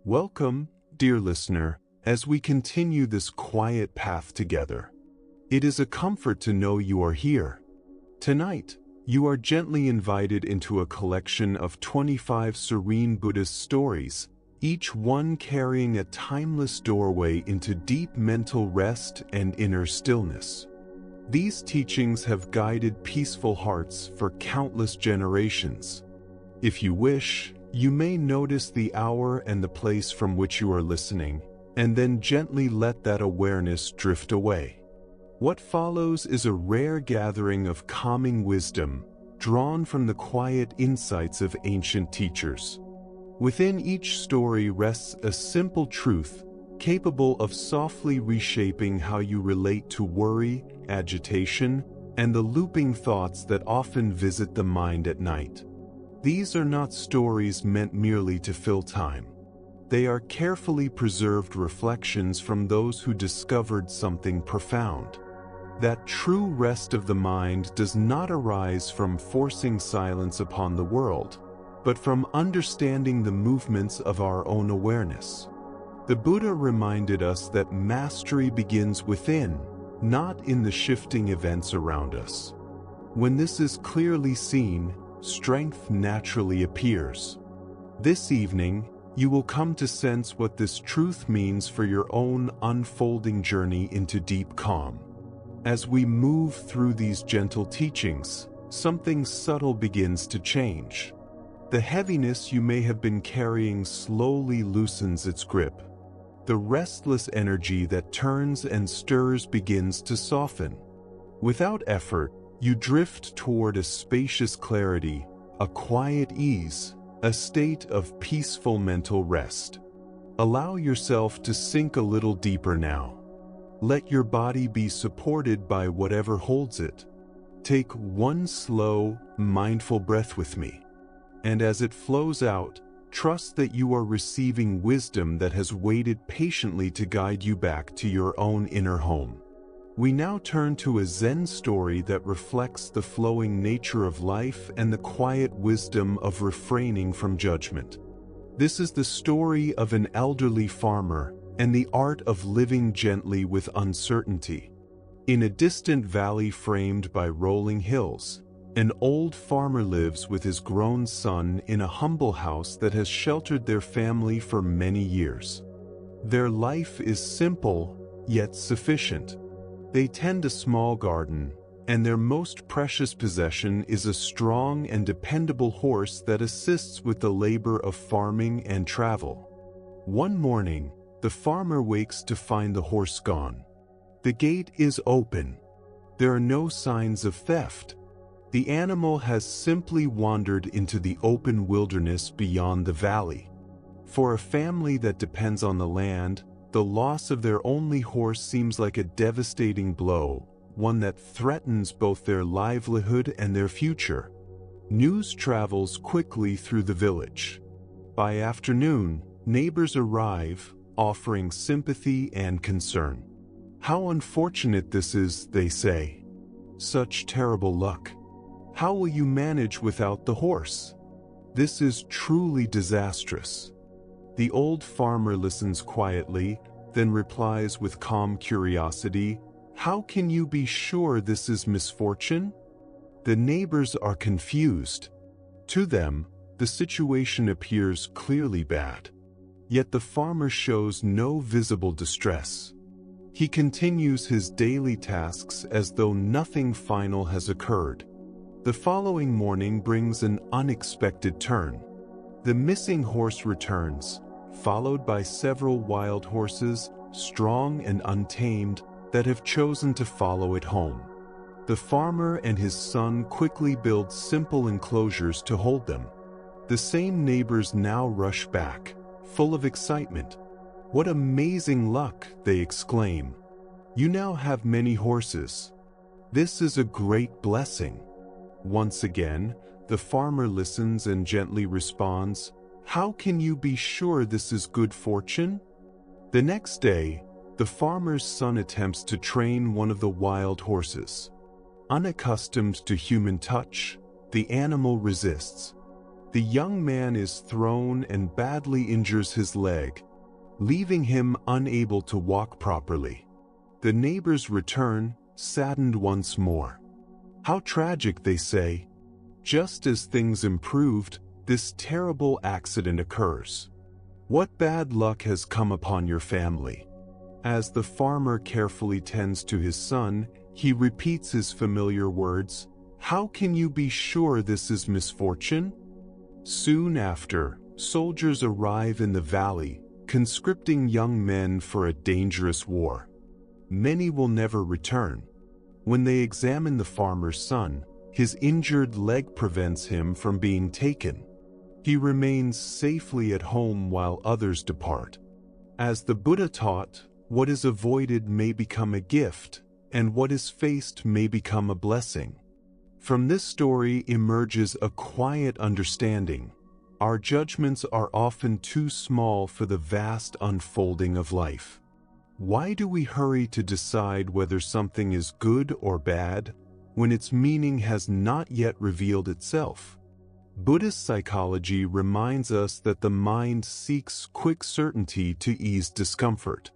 Welcome, dear listener, as we continue this quiet path together. It is a comfort to know you are here. Tonight, you are gently invited into a collection of 25 serene Buddhist stories, each one carrying a timeless doorway into deep mental rest and inner stillness. These teachings have guided peaceful hearts for countless generations. If you wish, you may notice the hour and the place from which you are listening, and then gently let that awareness drift away. What follows is a rare gathering of calming wisdom, drawn from the quiet insights of ancient teachers. Within each story rests a simple truth, capable of softly reshaping how you relate to worry, agitation, and the looping thoughts that often visit the mind at night. These are not stories meant merely to fill time. They are carefully preserved reflections from those who discovered something profound. That true rest of the mind does not arise from forcing silence upon the world, but from understanding the movements of our own awareness. The Buddha reminded us that mastery begins within, not in the shifting events around us. When this is clearly seen, strength naturally appears. This evening, you will come to sense what this truth means for your own unfolding journey into deep calm. As we move through these gentle teachings, something subtle begins to change. The heaviness you may have been carrying slowly loosens its grip. The restless energy that turns and stirs begins to soften. Without effort, you drift toward a spacious clarity, a quiet ease, a state of peaceful mental rest. Allow yourself to sink a little deeper now. Let your body be supported by whatever holds it. Take one slow, mindful breath with me. And as it flows out, trust that you are receiving wisdom that has waited patiently to guide you back to your own inner home. We now turn to a Zen story that reflects the flowing nature of life and the quiet wisdom of refraining from judgment. This is the story of an elderly farmer and the art of living gently with uncertainty. In a distant valley framed by rolling hills, an old farmer lives with his grown son in a humble house that has sheltered their family for many years. Their life is simple, yet sufficient. They tend a small garden, and their most precious possession is a strong and dependable horse that assists with the labor of farming and travel. One morning, the farmer wakes to find the horse gone. The gate is open. There are no signs of theft. The animal has simply wandered into the open wilderness beyond the valley. For a family that depends on the land, the loss of their only horse seems like a devastating blow, one that threatens both their livelihood and their future. News travels quickly through the village. By afternoon, neighbors arrive, offering sympathy and concern. "How unfortunate this is," they say. "Such terrible luck. How will you manage without the horse? This is truly disastrous." The old farmer listens quietly, then replies with calm curiosity, "How can you be sure this is misfortune?" The neighbors are confused. To them, the situation appears clearly bad. Yet the farmer shows no visible distress. He continues his daily tasks as though nothing final has occurred. The following morning brings an unexpected turn. The missing horse returns, followed by several wild horses, strong and untamed, that have chosen to follow it home. The farmer and his son quickly build simple enclosures to hold them. The same neighbors now rush back, full of excitement. "What amazing luck!" they exclaim. "You now have many horses. This is a great blessing." Once again, the farmer listens and gently responds, "How can you be sure this is good fortune?" The next day, the farmer's son attempts to train one of the wild horses. Unaccustomed to human touch, the animal resists. The young man is thrown and badly injures his leg, leaving him unable to walk properly. The neighbors return, saddened once more. How tragic, they say. Just as things improved, this terrible accident occurs. What bad luck has come upon your family? As the farmer carefully tends to his son, he repeats his familiar words, "How can you be sure this is misfortune?" Soon after, soldiers arrive in the valley, conscripting young men for a dangerous war. Many will never return. When they examine the farmer's son, his injured leg prevents him from being taken. He remains safely at home while others depart. As the Buddha taught, what is avoided may become a gift, and what is faced may become a blessing. From this story emerges a quiet understanding. Our judgments are often too small for the vast unfolding of life. Why do we hurry to decide whether something is good or bad when its meaning has not yet revealed itself? Buddhist psychology reminds us that the mind seeks quick certainty to ease discomfort.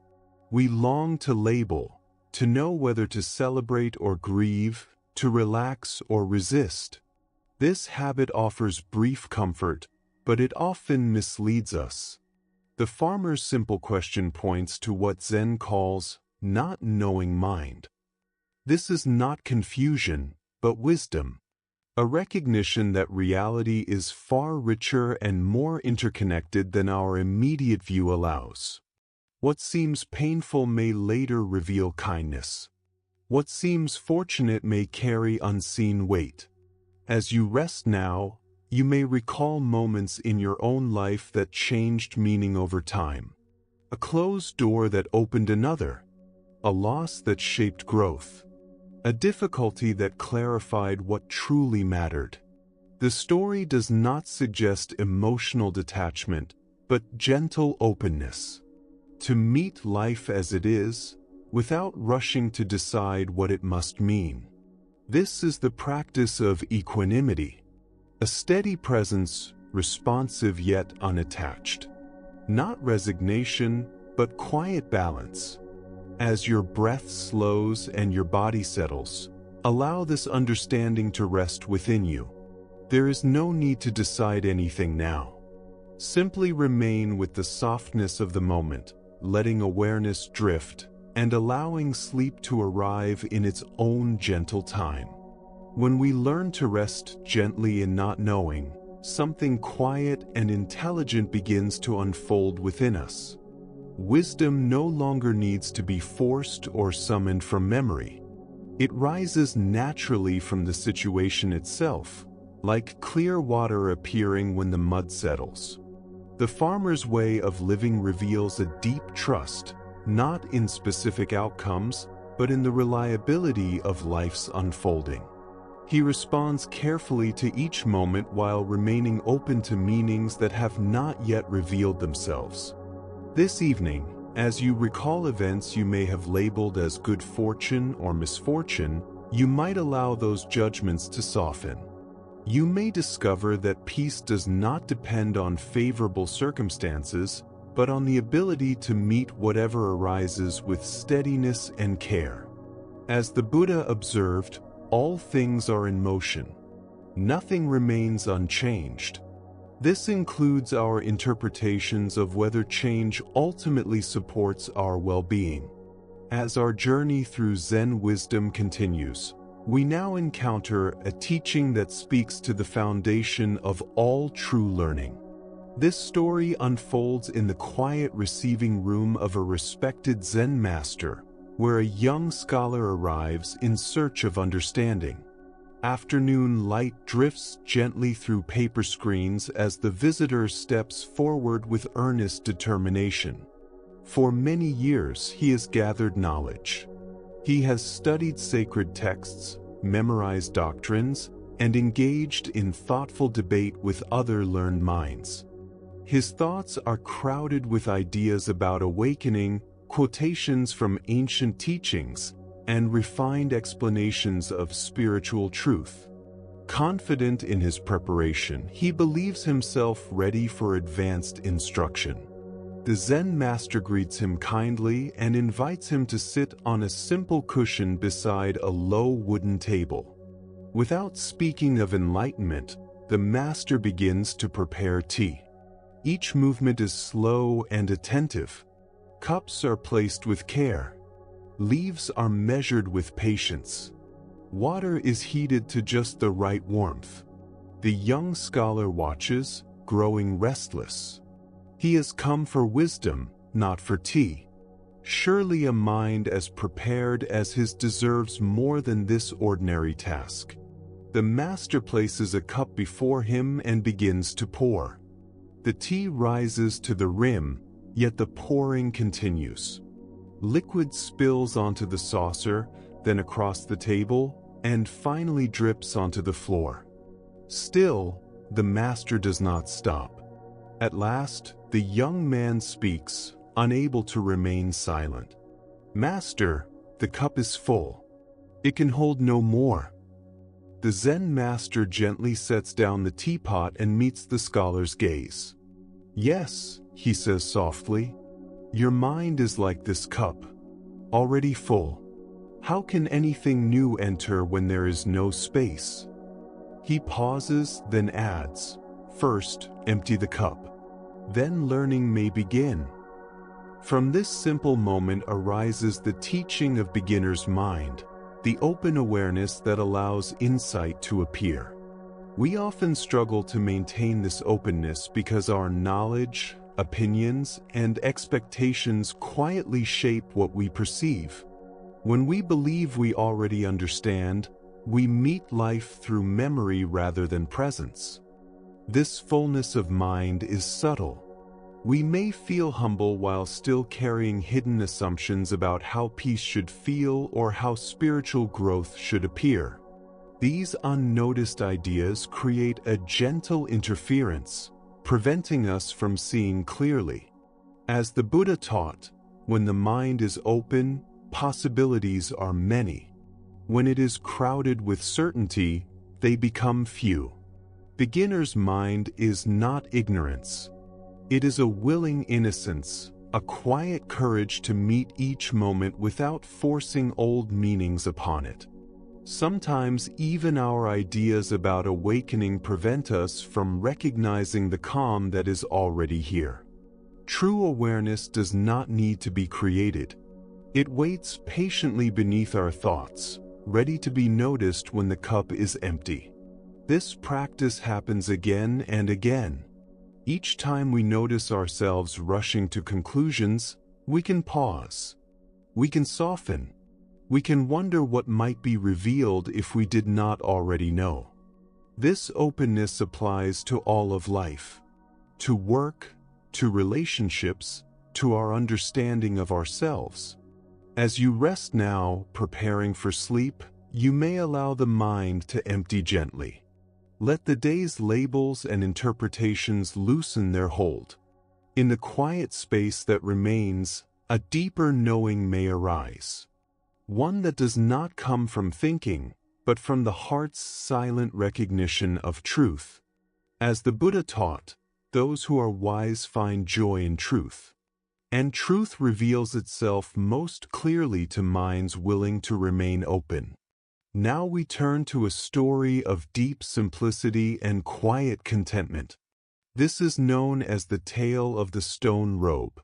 We long to label, to know whether to celebrate or grieve, to relax or resist. This habit offers brief comfort, but it often misleads us. The farmer's simple question points to what Zen calls not knowing mind. This is not confusion, but wisdom. A recognition that reality is far richer and more interconnected than our immediate view allows. What seems painful may later reveal kindness. What seems fortunate may carry unseen weight. As you rest now, you may recall moments in your own life that changed meaning over time. A closed door that opened another. A loss that shaped growth. A difficulty that clarified what truly mattered. The story does not suggest emotional detachment, but gentle openness. To meet life as it is, without rushing to decide what it must mean. This is the practice of equanimity. A steady presence, responsive yet unattached. Not resignation, but quiet balance. As your breath slows and your body settles, allow this understanding to rest within you. There is no need to decide anything now. Simply remain with the softness of the moment, letting awareness drift, and allowing sleep to arrive in its own gentle time. When we learn to rest gently in not knowing, something quiet and intelligent begins to unfold within us. Wisdom no longer needs to be forced or summoned from memory. It rises naturally from the situation itself, like clear water appearing when the mud settles. The farmer's way of living reveals a deep trust, not in specific outcomes, but in the reliability of life's unfolding. He responds carefully to each moment while remaining open to meanings that have not yet revealed themselves. This evening, as you recall events you may have labeled as good fortune or misfortune, you might allow those judgments to soften. You may discover that peace does not depend on favorable circumstances, but on the ability to meet whatever arises with steadiness and care. As the Buddha observed, all things are in motion. Nothing remains unchanged. This includes our interpretations of whether change ultimately supports our well-being. As our journey through Zen wisdom continues, we now encounter a teaching that speaks to the foundation of all true learning. This story unfolds in the quiet receiving room of a respected Zen master, where a young scholar arrives in search of understanding. Afternoon light drifts gently through paper screens as the visitor steps forward with earnest determination. For many years he has gathered knowledge. He has studied sacred texts, memorized doctrines, and engaged in thoughtful debate with other learned minds. His thoughts are crowded with ideas about awakening, quotations from ancient teachings, and refined explanations of spiritual truth. Confident in his preparation, he believes himself ready for advanced instruction. The Zen master greets him kindly and invites him to sit on a simple cushion beside a low wooden table. Without speaking of enlightenment, the master begins to prepare tea. Each movement is slow and attentive. Cups are placed with care. Leaves are measured with patience. Water is heated to just the right warmth. The young scholar watches, growing restless. He has come for wisdom, not for tea. Surely a mind as prepared as his deserves more than this ordinary task. The master places a cup before him and begins to pour. The tea rises to the rim, yet the pouring continues. Liquid spills onto the saucer, then across the table, and finally drips onto the floor. Still, the master does not stop. At last, the young man speaks, unable to remain silent. "Master, the cup is full. It can hold no more." The Zen master gently sets down the teapot and meets the scholar's gaze. "Yes," he says softly, "your mind is like this cup, already full. How can anything new enter when there is no space?" He pauses, then adds, "First, empty the cup. Then learning may begin." From this simple moment arises the teaching of beginner's mind, the open awareness that allows insight to appear. We often struggle to maintain this openness because our knowledge, opinions, and expectations quietly shape what we perceive. When we believe we already understand, we meet life through memory rather than presence. This fullness of mind is subtle. We may feel humble while still carrying hidden assumptions about how peace should feel or how spiritual growth should appear. These unnoticed ideas create a gentle interference, preventing us from seeing clearly. As the Buddha taught, when the mind is open, possibilities are many. When it is crowded with certainty, they become few. Beginner's mind is not ignorance. It is a willing innocence, a quiet courage to meet each moment without forcing old meanings upon it. Sometimes even our ideas about awakening prevent us from recognizing the calm that is already here. True awareness does not need to be created. It waits patiently beneath our thoughts, ready to be noticed when the cup is empty. This practice happens again and again. Each time we notice ourselves rushing to conclusions, we can pause. We can soften. We can wonder what might be revealed if we did not already know. This openness applies to all of life, to work, to relationships, to our understanding of ourselves. As you rest now, preparing for sleep, you may allow the mind to empty gently. Let the day's labels and interpretations loosen their hold. In the quiet space that remains, a deeper knowing may arise. One that does not come from thinking, but from the heart's silent recognition of truth. As the Buddha taught, those who are wise find joy in truth. And truth reveals itself most clearly to minds willing to remain open. Now we turn to a story of deep simplicity and quiet contentment. This is known as the tale of the stone robe.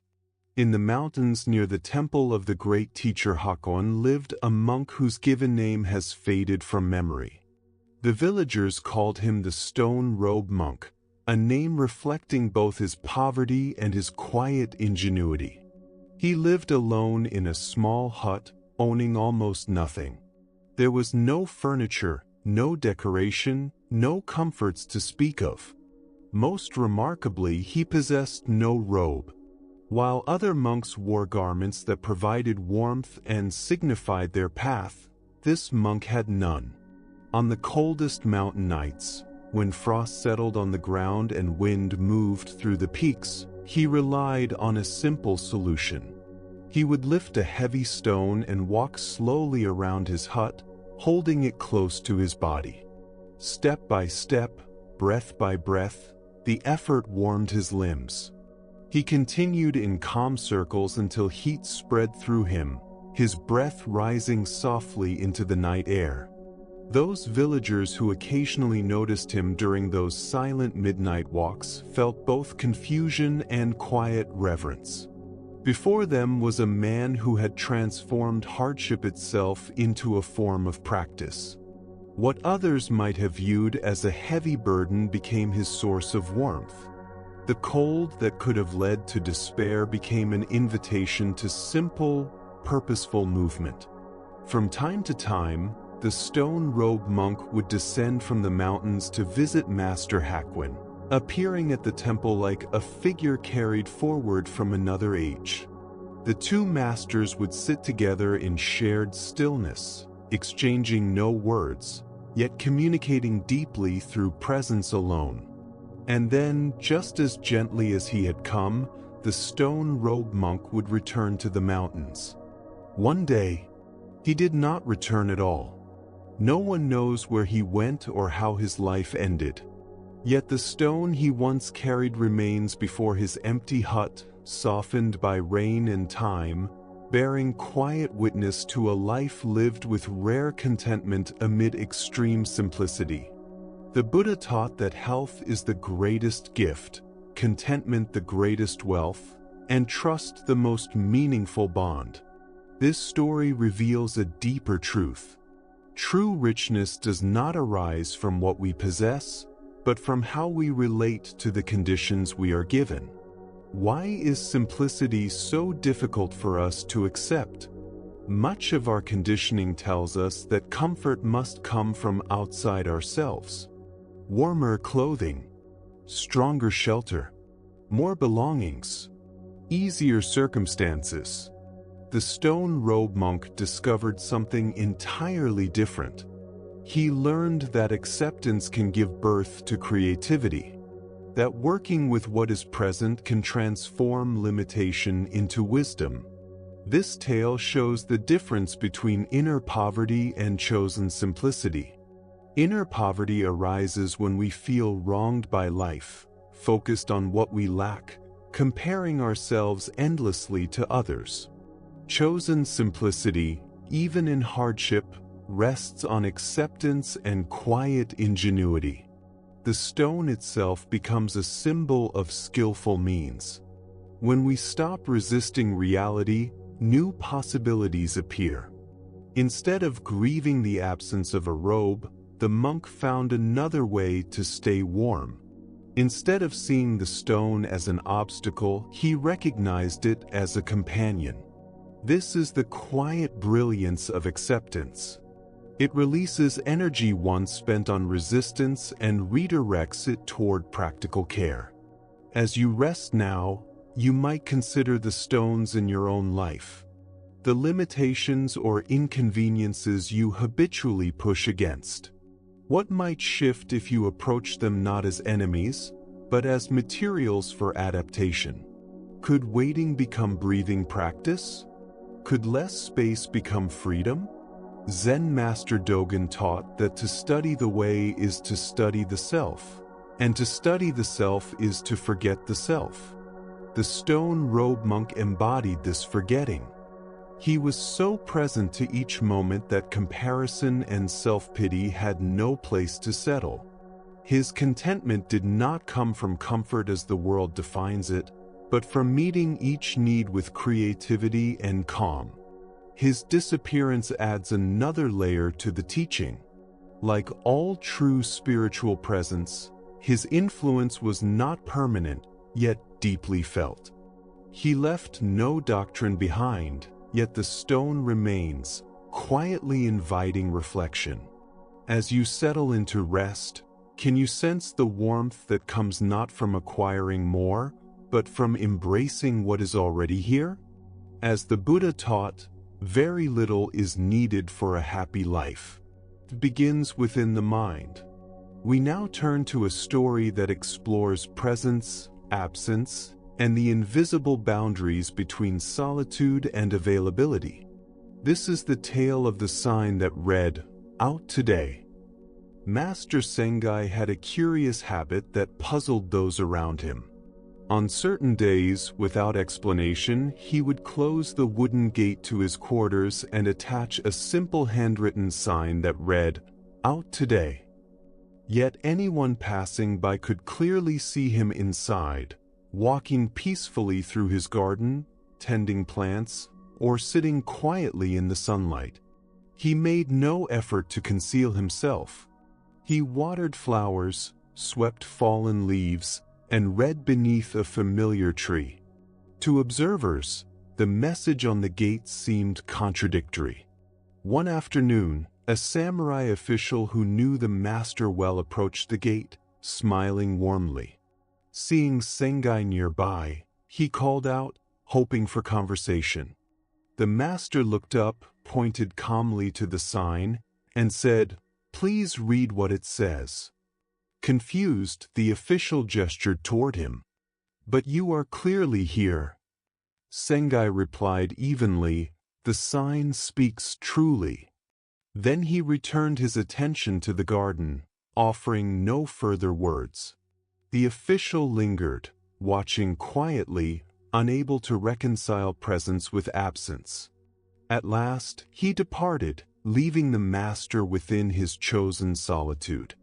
In the mountains near the temple of the great teacher Hakon lived a monk whose given name has faded from memory. The villagers called him the Stone Robe Monk, a name reflecting both his poverty and his quiet ingenuity. He lived alone in a small hut, owning almost nothing. There was no furniture, no decoration, no comforts to speak of. Most remarkably, he possessed no robe. While other monks wore garments that provided warmth and signified their path, this monk had none. On the coldest mountain nights, when frost settled on the ground and wind moved through the peaks, he relied on a simple solution. He would lift a heavy stone and walk slowly around his hut, holding it close to his body. Step by step, breath by breath, the effort warmed his limbs. He continued in calm circles until heat spread through him, his breath rising softly into the night air. Those villagers who occasionally noticed him during those silent midnight walks felt both confusion and quiet reverence. Before them was a man who had transformed hardship itself into a form of practice. What others might have viewed as a heavy burden became his source of warmth. The cold that could have led to despair became an invitation to simple, purposeful movement. From time to time, the stone-robed monk would descend from the mountains to visit Master Hakuin, appearing at the temple like a figure carried forward from another age. The two masters would sit together in shared stillness, exchanging no words, yet communicating deeply through presence alone. And then, just as gently as he had come, the stone-robed monk would return to the mountains. One day, he did not return at all. No one knows where he went or how his life ended. Yet the stone he once carried remains before his empty hut, softened by rain and time, bearing quiet witness to a life lived with rare contentment amid extreme simplicity. The Buddha taught that health is the greatest gift, contentment the greatest wealth, and trust the most meaningful bond. This story reveals a deeper truth. True richness does not arise from what we possess, but from how we relate to the conditions we are given. Why is simplicity so difficult for us to accept? Much of our conditioning tells us that comfort must come from outside ourselves. Warmer clothing, stronger shelter, more belongings, easier circumstances. The stone-robed monk discovered something entirely different. He learned that acceptance can give birth to creativity, that working with what is present can transform limitation into wisdom. This tale shows the difference between inner poverty and chosen simplicity. Inner poverty arises when we feel wronged by life, focused on what we lack, comparing ourselves endlessly to others. Chosen simplicity, even in hardship, rests on acceptance and quiet ingenuity. The stone itself becomes a symbol of skillful means. When we stop resisting reality, new possibilities appear. Instead of grieving the absence of a robe, the monk found another way to stay warm. Instead of seeing the stone as an obstacle, he recognized it as a companion. This is the quiet brilliance of acceptance. It releases energy once spent on resistance and redirects it toward practical care. As you rest now, you might consider the stones in your own life, the limitations or inconveniences you habitually push against. What might shift if you approach them not as enemies, but as materials for adaptation? Could waiting become breathing practice? Could less space become freedom? Zen Master Dogen taught that to study the way is to study the self, and to study the self is to forget the self. The stone-robed monk embodied this forgetting. He was so present to each moment that comparison and self-pity had no place to settle. His contentment did not come from comfort as the world defines it, but from meeting each need with creativity and calm. His disappearance adds another layer to the teaching. Like all true spiritual presence, his influence was not permanent, yet deeply felt. He left no doctrine behind, yet the stone remains, quietly inviting reflection. As you settle into rest, can you sense the warmth that comes not from acquiring more, but from embracing what is already here? As the Buddha taught, very little is needed for a happy life. It begins within the mind. We now turn to a story that explores presence, absence, and the invisible boundaries between solitude and availability. This is the tale of the sign that read, "Out today." Master Sengai had a curious habit that puzzled those around him. On certain days, without explanation, he would close the wooden gate to his quarters and attach a simple handwritten sign that read, "Out today." Yet anyone passing by could clearly see him inside, walking peacefully through his garden, tending plants, or sitting quietly in the sunlight. He made no effort to conceal himself. He watered flowers, swept fallen leaves, and read beneath a familiar tree. To observers, the message on the gate seemed contradictory. One afternoon, a samurai official who knew the master well approached the gate, smiling warmly. Seeing Sengai nearby, he called out, hoping for conversation. The master looked up, pointed calmly to the sign, and said, "Please read what it says." Confused, the official gestured toward him. "But you are clearly here." Sengai replied evenly, "The sign speaks truly." Then he returned his attention to the garden, offering no further words. The official lingered, watching quietly, unable to reconcile presence with absence. At last, he departed, leaving the master within his chosen solitude.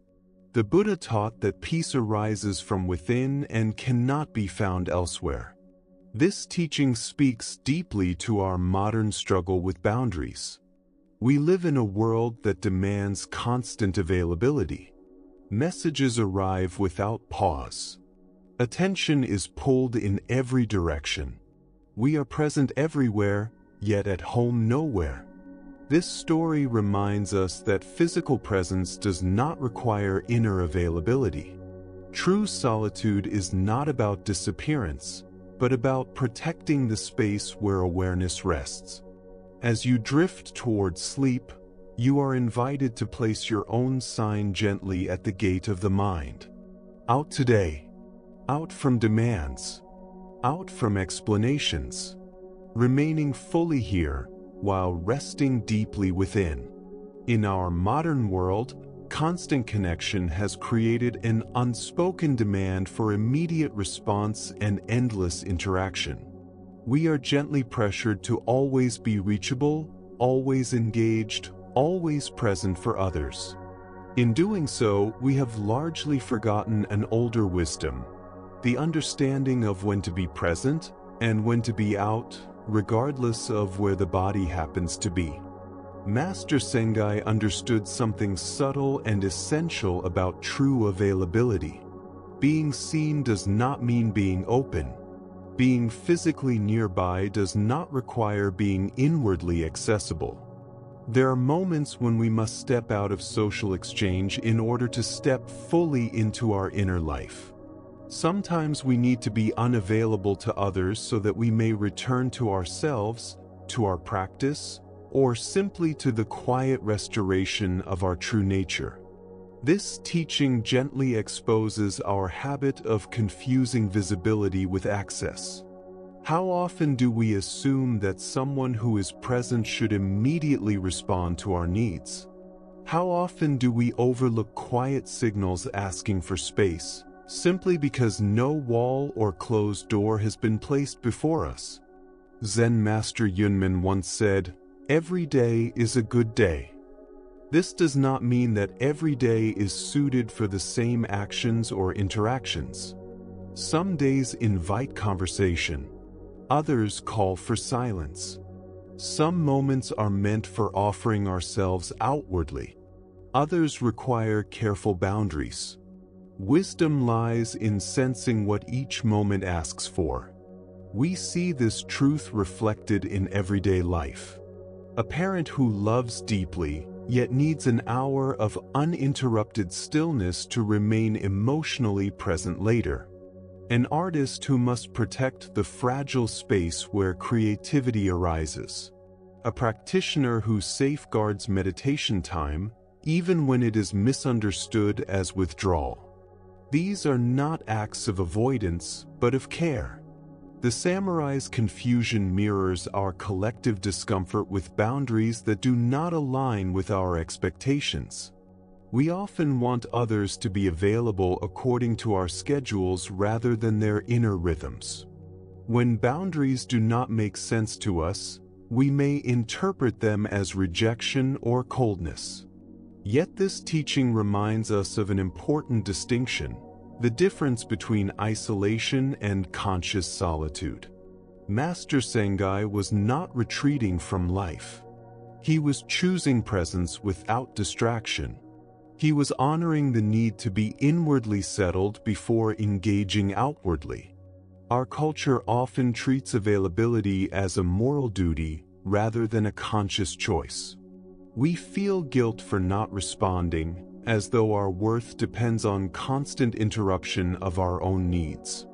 The Buddha taught that peace arises from within and cannot be found elsewhere. This teaching speaks deeply to our modern struggle with boundaries. We live in a world that demands constant availability. Messages arrive without pause. Attention is pulled in every direction. We are present everywhere, yet at home nowhere. This story reminds us that physical presence does not require inner availability. True solitude is not about disappearance, but about protecting the space where awareness rests. As you drift toward sleep, you are invited to place your own sign gently at the gate of the mind. Out today. Out from demands. Out from explanations. Remaining fully here, while resting deeply within. In our modern world, constant connection has created an unspoken demand for immediate response and endless interaction. We are gently pressured to always be reachable, always engaged, always present for others. In doing so, we have largely forgotten an older wisdom, the understanding of when to be present and when to be out, regardless of where the body happens to be. Master Sengai understood something subtle and essential about true availability. Being seen does not mean being open. Being physically nearby does not require being inwardly accessible. There are moments when we must step out of social exchange in order to step fully into our inner life. Sometimes we need to be unavailable to others so that we may return to ourselves, to our practice, or simply to the quiet restoration of our true nature. This teaching gently exposes our habit of confusing visibility with access. How often do we assume that someone who is present should immediately respond to our needs? How often do we overlook quiet signals asking for space, simply because no wall or closed door has been placed before us? Zen Master Yunmen once said, "Every day is a good day." This does not mean that every day is suited for the same actions or interactions. Some days invite conversation. Others call for silence. Some moments are meant for offering ourselves outwardly. Others require careful boundaries. Wisdom lies in sensing what each moment asks for. We see this truth reflected in everyday life. A parent who loves deeply, yet needs an hour of uninterrupted stillness to remain emotionally present later. An artist who must protect the fragile space where creativity arises. A practitioner who safeguards meditation time, even when it is misunderstood as withdrawal. These are not acts of avoidance, but of care. The samurai's confusion mirrors our collective discomfort with boundaries that do not align with our expectations. We often want others to be available according to our schedules rather than their inner rhythms. When boundaries do not make sense to us, we may interpret them as rejection or coldness. Yet this teaching reminds us of an important distinction: the difference between isolation and conscious solitude. Master Sangai was not retreating from life. He was choosing presence without distraction. He was honoring the need to be inwardly settled before engaging outwardly. Our culture often treats availability as a moral duty rather than a conscious choice. We feel guilt for not responding, as though our worth depends on constant interruption of our own needs.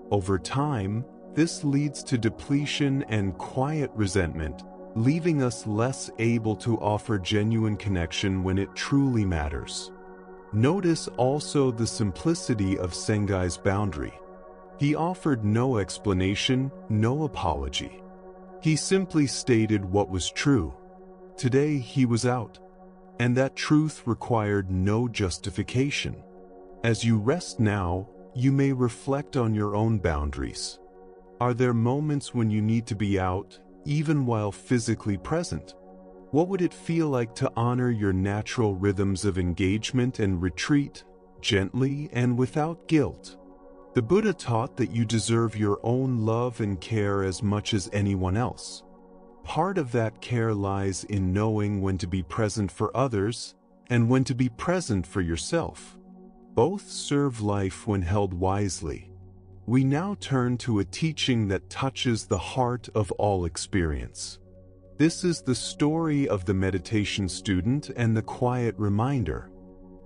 Over time, this leads to depletion and quiet resentment, leaving us less able to offer genuine connection when it truly matters. Notice also the simplicity of Sangai's boundary. He offered no explanation, no apology. He simply stated what was true. Today he was out, and that truth required no justification. As you rest now, you may reflect on your own boundaries. Are there moments when you need to be out, even while physically present? What would it feel like to honor your natural rhythms of engagement and retreat, gently and without guilt? The Buddha taught that you deserve your own love and care as much as anyone else. Part of that care lies in knowing when to be present for others and when to be present for yourself. Both serve life when held wisely. We now turn to a teaching that touches the heart of all experience. This is the story of the meditation student and the quiet reminder.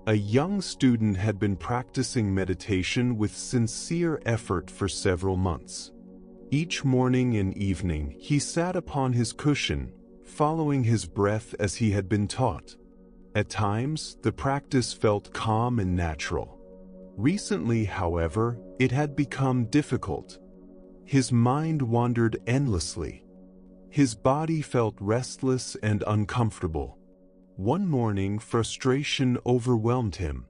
A young student had been practicing meditation with sincere effort for several months. Each morning and evening, he sat upon his cushion, following his breath as he had been taught. At times, the practice felt calm and natural. Recently, however, it had become difficult. His mind wandered endlessly. His body felt restless and uncomfortable. One morning, frustration overwhelmed him.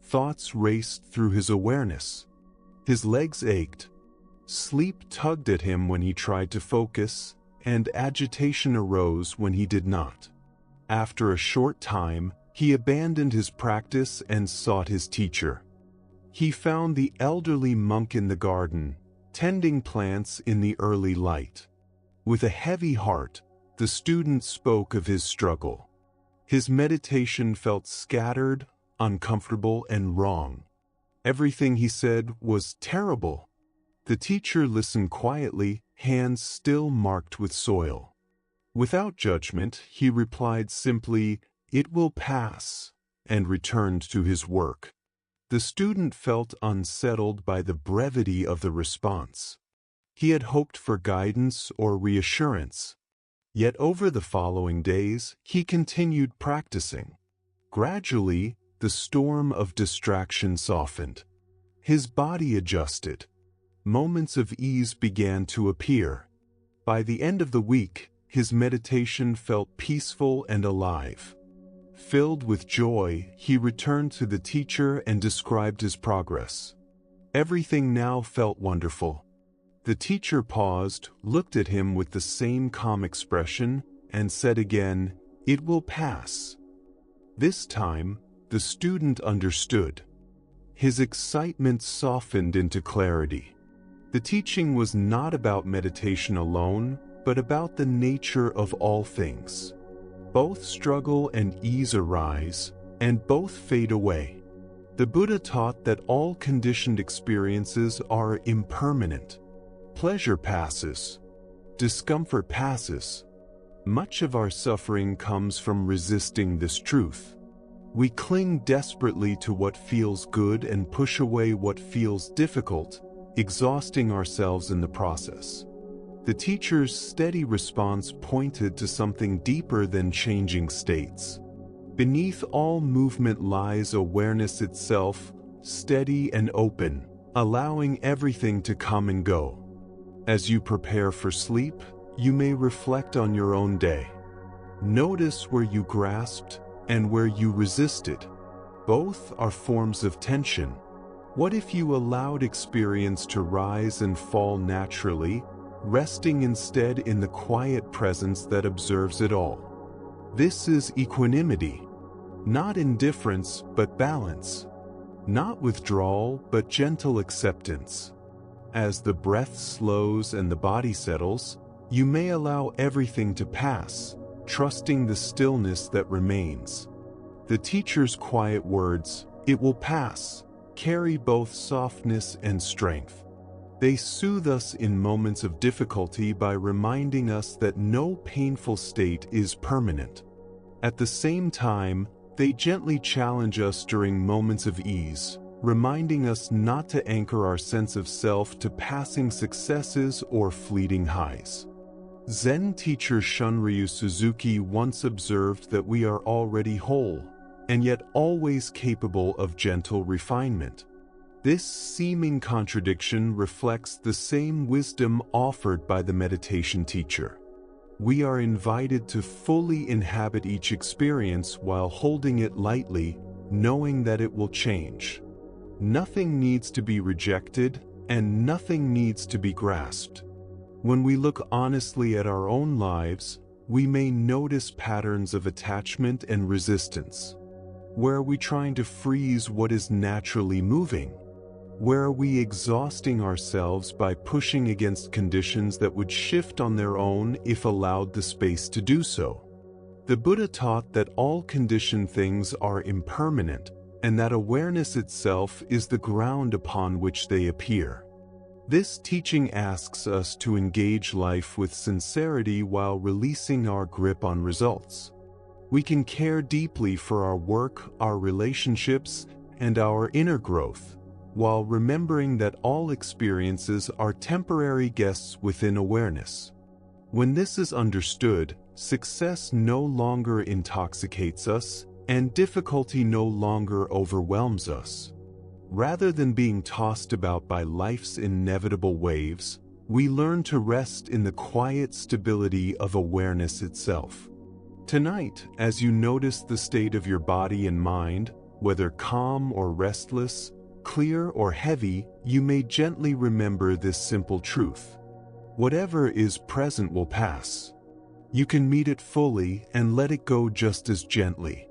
Thoughts raced through his awareness. His legs ached. Sleep tugged at him when he tried to focus, and agitation arose when he did not. After a short time, he abandoned his practice and sought his teacher. He found the elderly monk in the garden, tending plants in the early light. With a heavy heart, the student spoke of his struggle. His meditation felt scattered, uncomfortable, and wrong. Everything he said was terrible. The teacher listened quietly, hands still marked with soil. Without judgment, he replied simply, "It will pass," and returned to his work. The student felt unsettled by the brevity of the response. He had hoped for guidance or reassurance. Yet over the following days, he continued practicing. Gradually, the storm of distraction softened. His body adjusted. Moments of ease began to appear. By the end of the week, his meditation felt peaceful and alive. Filled with joy, he returned to the teacher and described his progress. Everything now felt wonderful. The teacher paused, looked at him with the same calm expression, and said again, "It will pass." This time, the student understood. His excitement softened into clarity. The teaching was not about meditation alone, but about the nature of all things. Both struggle and ease arise, and both fade away. The Buddha taught that all conditioned experiences are impermanent. Pleasure passes. Discomfort passes. Much of our suffering comes from resisting this truth. We cling desperately to what feels good and push away what feels difficult, exhausting ourselves in the process. The teacher's steady response pointed to something deeper than changing states. Beneath all movement lies awareness itself, steady and open, allowing everything to come and go. As you prepare for sleep, you may reflect on your own day. Notice where you grasped and where you resisted. Both are forms of tension. What if you allowed experience to rise and fall naturally, resting instead in the quiet presence that observes it all? This is equanimity. Not indifference, but balance. Not withdrawal, but gentle acceptance. As the breath slows and the body settles, you may allow everything to pass, trusting the stillness that remains. The teacher's quiet words, "It will pass," carry both softness and strength. They soothe us in moments of difficulty by reminding us that no painful state is permanent. At the same time, they gently challenge us during moments of ease, reminding us not to anchor our sense of self to passing successes or fleeting highs. Zen teacher Shunryu Suzuki once observed that we are already whole, and yet always capable of gentle refinement. This seeming contradiction reflects the same wisdom offered by the meditation teacher. We are invited to fully inhabit each experience while holding it lightly, knowing that it will change. Nothing needs to be rejected, and nothing needs to be grasped. When we look honestly at our own lives, we may notice patterns of attachment and resistance. Where are we trying to freeze what is naturally moving? Where are we exhausting ourselves by pushing against conditions that would shift on their own if allowed the space to do so? The Buddha taught that all conditioned things are impermanent, and that awareness itself is the ground upon which they appear. This teaching asks us to engage life with sincerity while releasing our grip on results. We can care deeply for our work, our relationships, and our inner growth, while remembering that all experiences are temporary guests within awareness. When this is understood, success no longer intoxicates us, and difficulty no longer overwhelms us. Rather than being tossed about by life's inevitable waves, we learn to rest in the quiet stability of awareness itself. Tonight, as you notice the state of your body and mind, whether calm or restless, clear or heavy, you may gently remember this simple truth. Whatever is present will pass. You can meet it fully and let it go just as gently.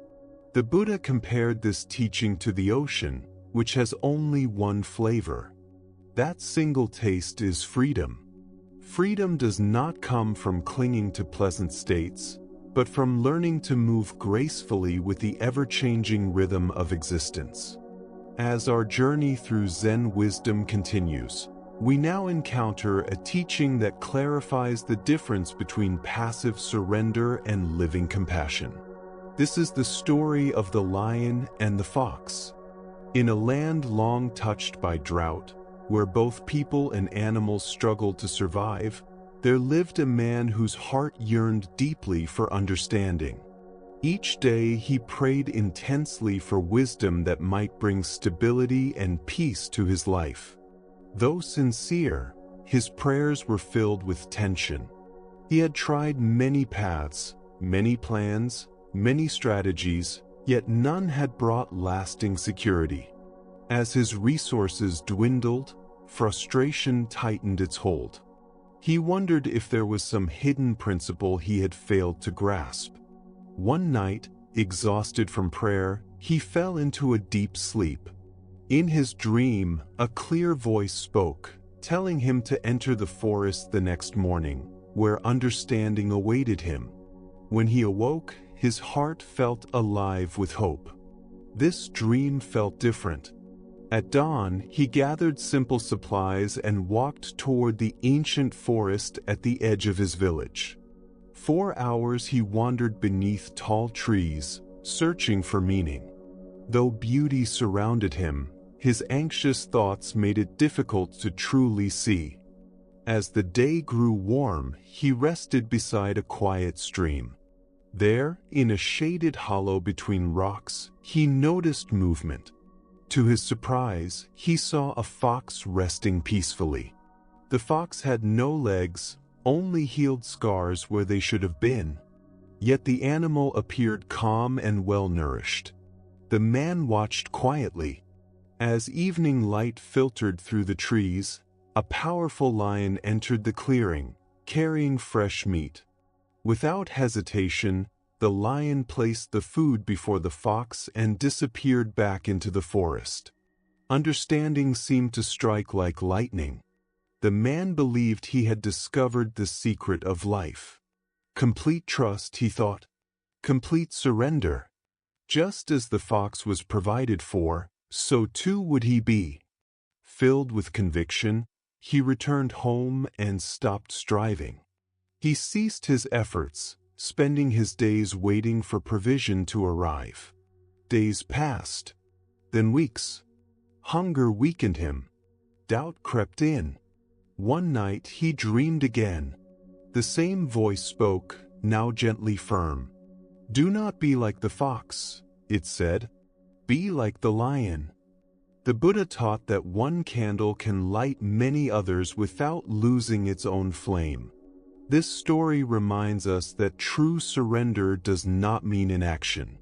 The Buddha compared this teaching to the ocean, which has only one flavor. That single taste is freedom. Freedom does not come from clinging to pleasant states, but from learning to move gracefully with the ever-changing rhythm of existence. As our journey through Zen wisdom continues, we now encounter a teaching that clarifies the difference between passive surrender and living compassion. This is the story of the lion and the fox. In a land long touched by drought, where both people and animals struggled to survive, there lived a man whose heart yearned deeply for understanding. Each day he prayed intensely for wisdom that might bring stability and peace to his life. Though sincere, his prayers were filled with tension. He had tried many paths, many plans, many strategies, yet none had brought lasting security. As his resources dwindled, frustration tightened its hold. He wondered if there was some hidden principle he had failed to grasp. One night, exhausted from prayer, he fell into a deep sleep. In his dream, a clear voice spoke, telling him to enter the forest the next morning, where understanding awaited him. When he awoke, his heart felt alive with hope. This dream felt different. At dawn, he gathered simple supplies and walked toward the ancient forest at the edge of his village. 4 hours he wandered beneath tall trees, searching for meaning. Though beauty surrounded him, his anxious thoughts made it difficult to truly see. As the day grew warm, he rested beside a quiet stream. There, in a shaded hollow between rocks, he noticed movement. To his surprise, he saw a fox resting peacefully. The fox had no legs, only healed scars where they should have been. Yet the animal appeared calm and well-nourished. The man watched quietly. As evening light filtered through the trees, a powerful lion entered the clearing, carrying fresh meat. Without hesitation, the lion placed the food before the fox and disappeared back into the forest. Understanding seemed to strike like lightning. The man believed he had discovered the secret of life. Complete trust, he thought. Complete surrender. Just as the fox was provided for, so too would he be. Filled with conviction, he returned home and stopped striving. He ceased his efforts, spending his days waiting for provision to arrive. Days passed, then weeks. Hunger weakened him. Doubt crept in. One night he dreamed again. The same voice spoke, now gently firm. "Do not be like the fox," it said. "Be like the lion." The Buddha taught that one candle can light many others without losing its own flame. This story reminds us that true surrender does not mean inaction.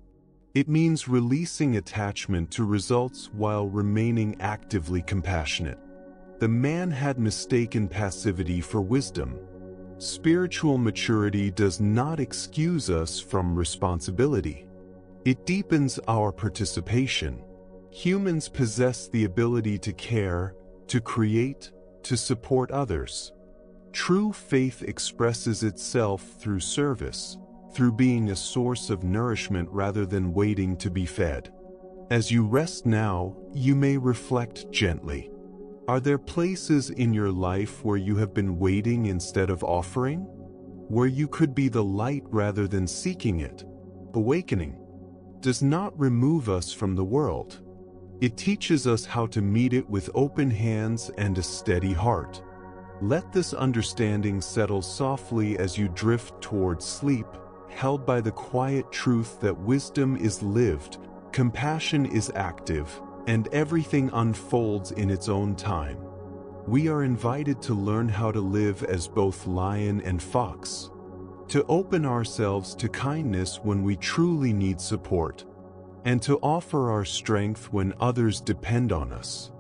It means releasing attachment to results while remaining actively compassionate. The man had mistaken passivity for wisdom. Spiritual maturity does not excuse us from responsibility. It deepens our participation. Humans possess the ability to care, to create, to support others. True faith expresses itself through service, through being a source of nourishment rather than waiting to be fed. As you rest now, you may reflect gently. Are there places in your life where you have been waiting instead of offering? Where you could be the light rather than seeking it? Awakening does not remove us from the world. It teaches us how to meet it with open hands and a steady heart. Let this understanding settle softly as you drift towards sleep, held by the quiet truth that wisdom is lived, compassion is active, and everything unfolds in its own time. We are invited to learn how to live as both lion and fox, to open ourselves to kindness when we truly need support, and to offer our strength when others depend on us.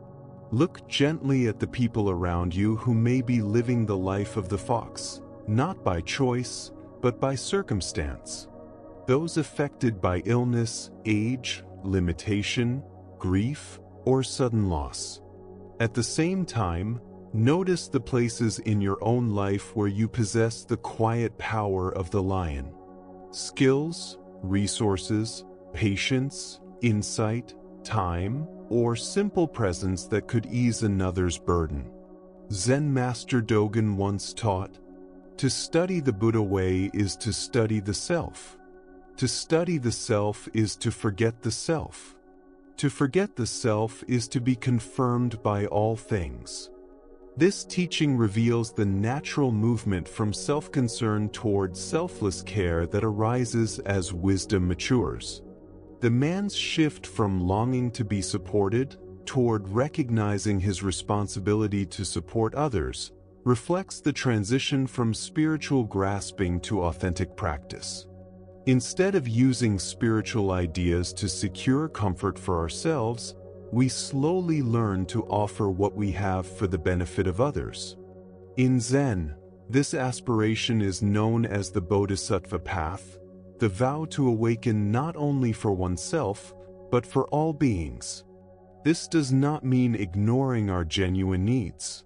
Look gently at the people around you who may be living the life of the fox, not by choice, but by circumstance. Those affected by illness, age, limitation, grief, or sudden loss. At the same time, notice the places in your own life where you possess the quiet power of the lion. Skills, resources, patience, insight, time, or simple presence that could ease another's burden. Zen Master Dogen once taught, "To study the Buddha way is to study the self. To study the self is to forget the self. To forget the self is to be confirmed by all things." This teaching reveals the natural movement from self-concern toward selfless care that arises as wisdom matures. The man's shift from longing to be supported toward recognizing his responsibility to support others reflects the transition from spiritual grasping to authentic practice. Instead of using spiritual ideas to secure comfort for ourselves, we slowly learn to offer what we have for the benefit of others. In Zen, this aspiration is known as the Bodhisattva path, the vow to awaken not only for oneself, but for all beings. This does not mean ignoring our genuine needs.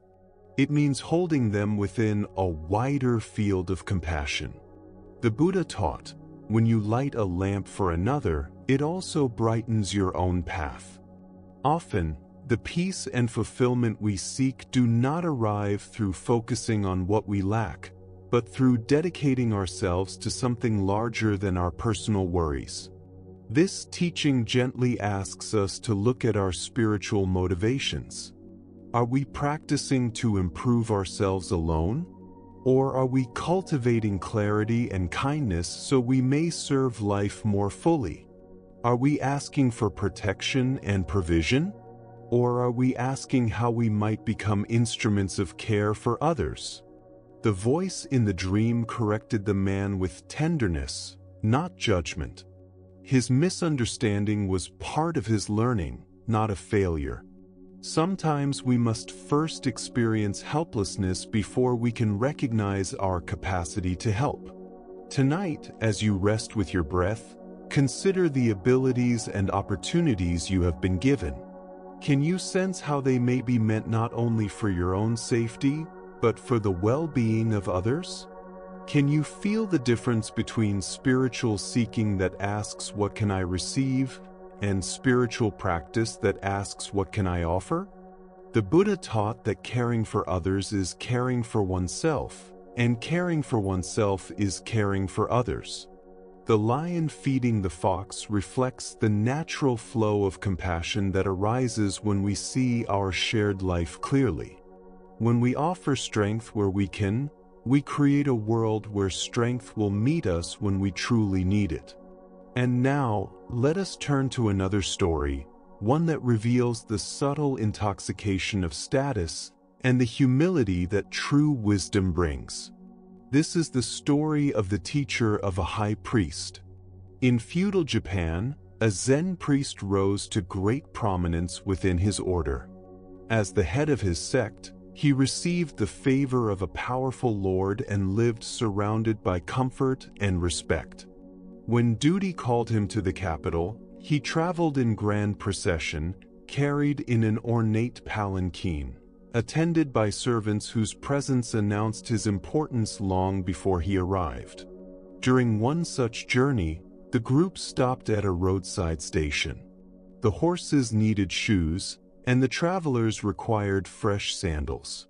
It means holding them within a wider field of compassion. The Buddha taught, when you light a lamp for another, it also brightens your own path. Often, the peace and fulfillment we seek do not arrive through focusing on what we lack, but through dedicating ourselves to something larger than our personal worries. This teaching gently asks us to look at our spiritual motivations. Are we practicing to improve ourselves alone? Or are we cultivating clarity and kindness so we may serve life more fully? Are we asking for protection and provision? Or are we asking how we might become instruments of care for others? The voice in the dream corrected the man with tenderness, not judgment. His misunderstanding was part of his learning, not a failure. Sometimes we must first experience helplessness before we can recognize our capacity to help. Tonight, as you rest with your breath, consider the abilities and opportunities you have been given. Can you sense how they may be meant not only for your own safety, but for the well-being of others? Can you feel the difference between spiritual seeking that asks, "What can I receive?" and spiritual practice that asks, "What can I offer?" The Buddha taught that caring for others is caring for oneself, and caring for oneself is caring for others. The lion feeding the fox reflects the natural flow of compassion that arises when we see our shared life clearly. When we offer strength where we can, we create a world where strength will meet us when we truly need it. And now, let us turn to another story, one that reveals the subtle intoxication of status and the humility that true wisdom brings. This is the story of the teacher of a high priest. In feudal Japan, a Zen priest rose to great prominence within his order. As the head of his sect, he received the favor of a powerful lord and lived surrounded by comfort and respect. When duty called him to the capital, he traveled in grand procession, carried in an ornate palanquin, attended by servants whose presence announced his importance long before he arrived. During one such journey, the group stopped at a roadside station. The horses needed shoes, and the travelers required fresh sandals.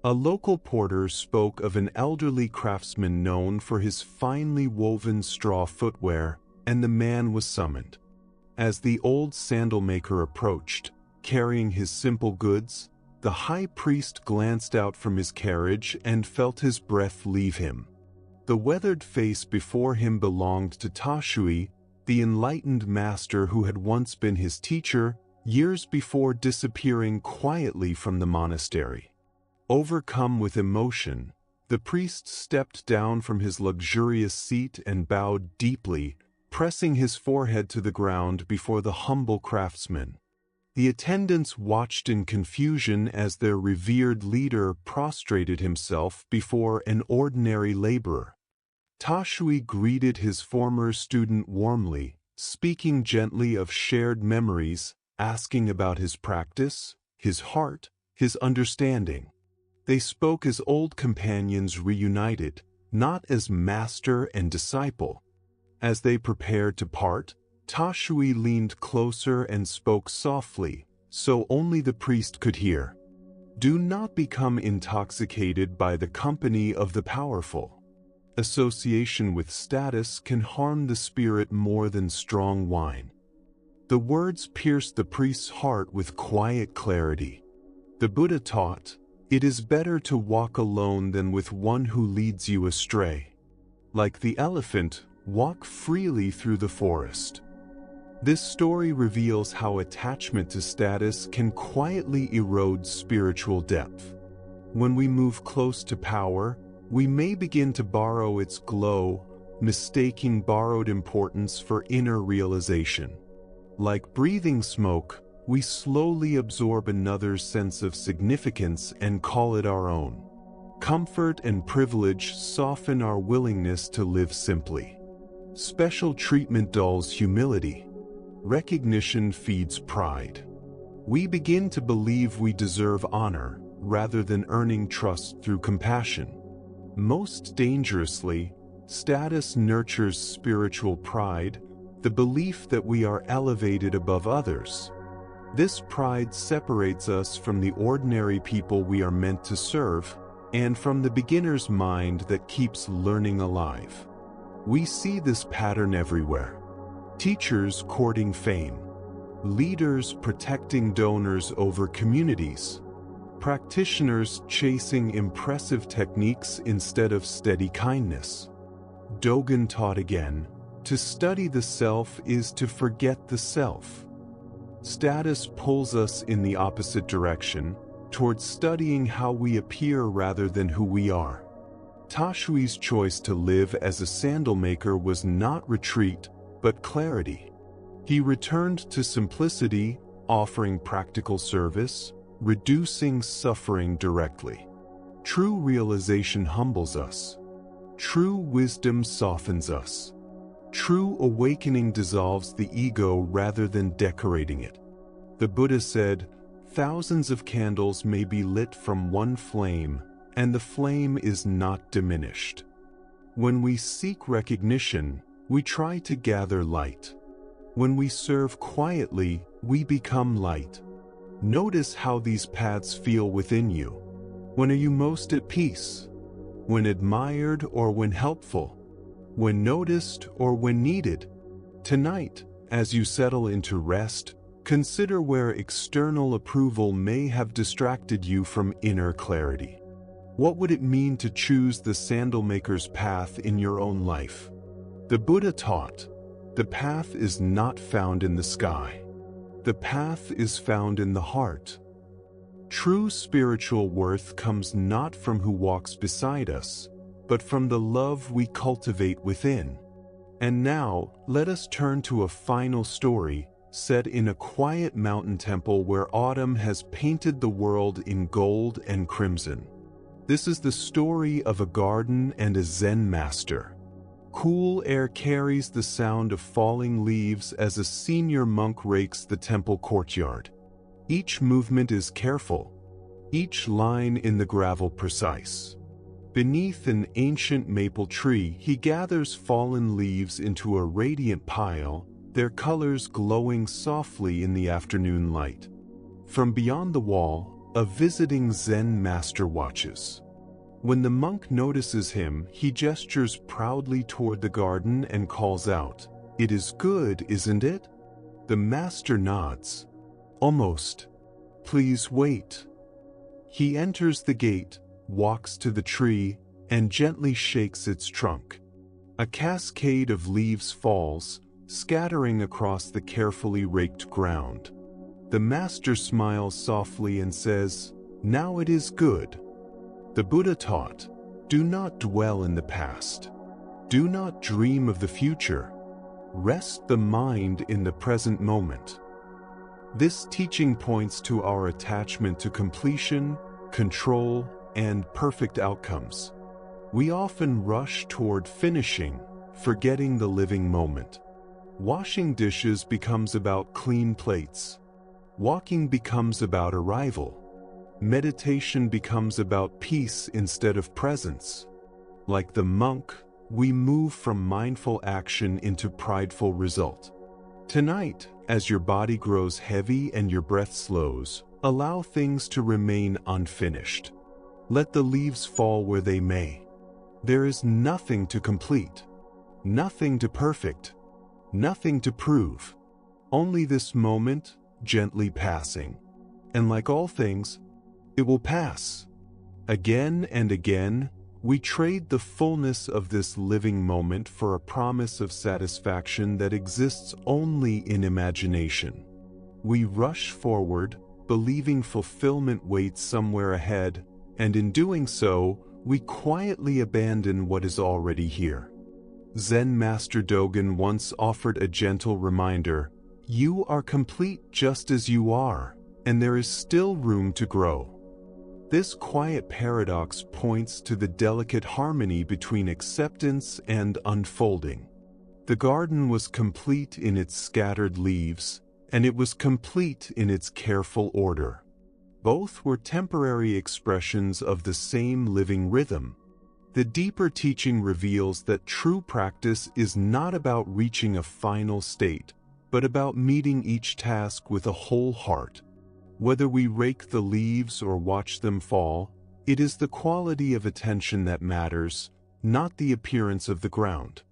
A local porter spoke of an elderly craftsman known for his finely woven straw footwear, and the man was summoned. As the old sandal maker approached, carrying his simple goods, the high priest glanced out from his carriage and felt his breath leave him. The weathered face before him belonged to Tashui, the enlightened master who had once been his teacher, years before disappearing quietly from the monastery. Overcome with emotion, the priest stepped down from his luxurious seat and bowed deeply, pressing his forehead to the ground before the humble craftsman. The attendants watched in confusion as their revered leader prostrated himself before an ordinary laborer. Tashui greeted his former student warmly, speaking gently of shared memories, asking about his practice, his heart, his understanding. They spoke as old companions reunited, not as master and disciple. As they prepared to part, Tashui leaned closer and spoke softly, so only the priest could hear. Do not become intoxicated by the company of the powerful. Association with status can harm the spirit more than strong wine. The words pierced the priest's heart with quiet clarity. The Buddha taught, "It is better to walk alone than with one who leads you astray. Like the elephant, walk freely through the forest." This story reveals how attachment to status can quietly erode spiritual depth. When we move close to power, we may begin to borrow its glow, mistaking borrowed importance for inner realization. Like breathing smoke, we slowly absorb another's sense of significance and call it our own. Comfort and privilege soften our willingness to live simply. Special treatment dulls humility. Recognition feeds pride. We begin to believe we deserve honor, rather than earning trust through compassion. Most dangerously, status nurtures spiritual pride, the belief that we are elevated above others. This pride separates us from the ordinary people we are meant to serve, and from the beginner's mind that keeps learning alive. We see this pattern everywhere. Teachers courting fame, leaders protecting donors over communities, practitioners chasing impressive techniques instead of steady kindness. Dogen taught again, to study the self is to forget the self. Status pulls us in the opposite direction, towards studying how we appear rather than who we are. Tashui's choice to live as a sandal maker was not retreat, but clarity. He returned to simplicity, offering practical service, reducing suffering directly. True realization humbles us. True wisdom softens us. True awakening dissolves the ego rather than decorating it. The Buddha said, "Thousands of candles may be lit from one flame, and the flame is not diminished." When we seek recognition, we try to gather light. When we serve quietly, we become light. Notice how these paths feel within you. When are you most at peace? When admired or when helpful? When noticed or when needed? Tonight, as you settle into rest, consider where external approval may have distracted you from inner clarity. What would it mean to choose the sandal maker's path in your own life? The Buddha taught, the path is not found in the sky. The path is found in the heart. True spiritual worth comes not from who walks beside us, but from the love we cultivate within. And now, let us turn to a final story, set in a quiet mountain temple where autumn has painted the world in gold and crimson. This is the story of a garden and a Zen master. Cool air carries the sound of falling leaves as a senior monk rakes the temple courtyard. Each movement is careful, each line in the gravel precise. Beneath an ancient maple tree, he gathers fallen leaves into a radiant pile, their colors glowing softly in the afternoon light. From beyond the wall, a visiting Zen master watches. When the monk notices him, he gestures proudly toward the garden and calls out, "It is good, isn't it?" The master nods. "Almost. Please wait." He enters the gate, walks to the tree, and gently shakes its trunk. A cascade of leaves falls, scattering across the carefully raked ground. The master smiles softly and says, "Now it is good." The Buddha taught, do not dwell in the past. Do not dream of the future. Rest the mind in the present moment. This teaching points to our attachment to completion, control, and perfect outcomes. We often rush toward finishing, forgetting the living moment. Washing dishes becomes about clean plates. Walking becomes about arrival. Meditation becomes about peace instead of presence. Like the monk, we move from mindful action into prideful result. Tonight, as your body grows heavy and your breath slows, allow things to remain unfinished. Let the leaves fall where they may. There is nothing to complete, nothing to perfect, nothing to prove. Only this moment, gently passing. And like all things, it will pass. Again and again, we trade the fullness of this living moment for a promise of satisfaction that exists only in imagination. We rush forward, believing fulfillment waits somewhere ahead, and in doing so, we quietly abandon what is already here. Zen Master Dogen once offered a gentle reminder, "You are complete just as you are, and there is still room to grow." This quiet paradox points to the delicate harmony between acceptance and unfolding. The garden was complete in its scattered leaves, and it was complete in its careful order. Both were temporary expressions of the same living rhythm. The deeper teaching reveals that true practice is not about reaching a final state, but about meeting each task with a whole heart. Whether we rake the leaves or watch them fall, it is the quality of attention that matters, not the appearance of the ground.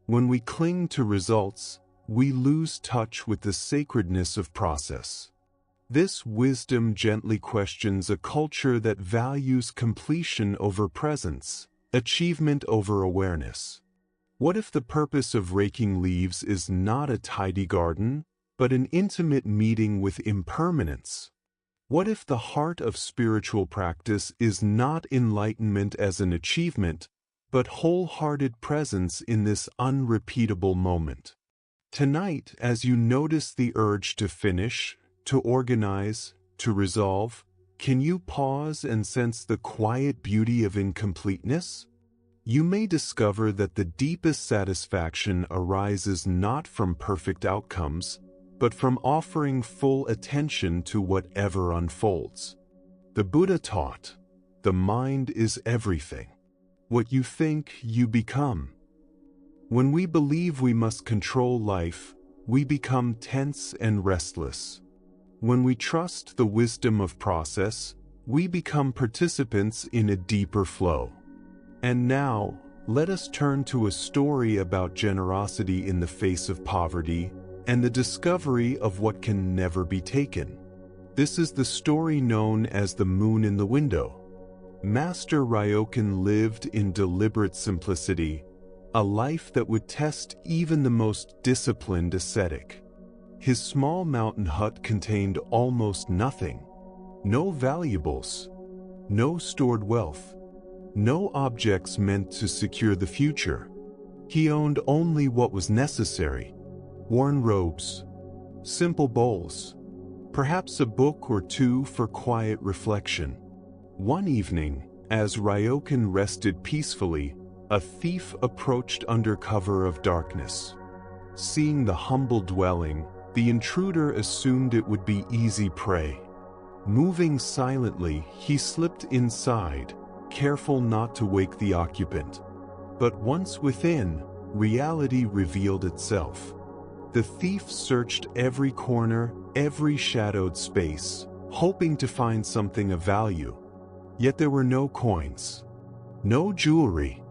When we cling to results, we lose touch with the sacredness of process. This wisdom gently questions a culture that values completion over presence, achievement over awareness. What if the purpose of raking leaves is not a tidy garden, but an intimate meeting with impermanence? What if the heart of spiritual practice is not enlightenment as an achievement, but wholehearted presence in this unrepeatable moment? Tonight, as you notice the urge to finish, to organize, to resolve, can you pause and sense the quiet beauty of incompleteness? You may discover that the deepest satisfaction arises not from perfect outcomes, but from offering full attention to whatever unfolds. The Buddha taught, the mind is everything. What you think, you become. When we believe we must control life, we become tense and restless. When we trust the wisdom of process, we become participants in a deeper flow. And now, let us turn to a story about generosity in the face of poverty and the discovery of what can never be taken. This is the story known as the moon in the window. Master Ryokan lived in deliberate simplicity, a life that would test even the most disciplined ascetic. His small mountain hut contained almost nothing. No valuables, no stored wealth, no objects meant to secure the future. He owned only what was necessary: worn robes, simple bowls, perhaps a book or two for quiet reflection. One evening, as Ryokan rested peacefully, a thief approached under cover of darkness. Seeing the humble dwelling, the intruder assumed it would be easy prey. Moving silently, he slipped inside, careful not to wake the occupant. But once within, reality revealed itself. The thief searched every corner, every shadowed space, hoping to find something of value. Yet there were no coins, no jewelry,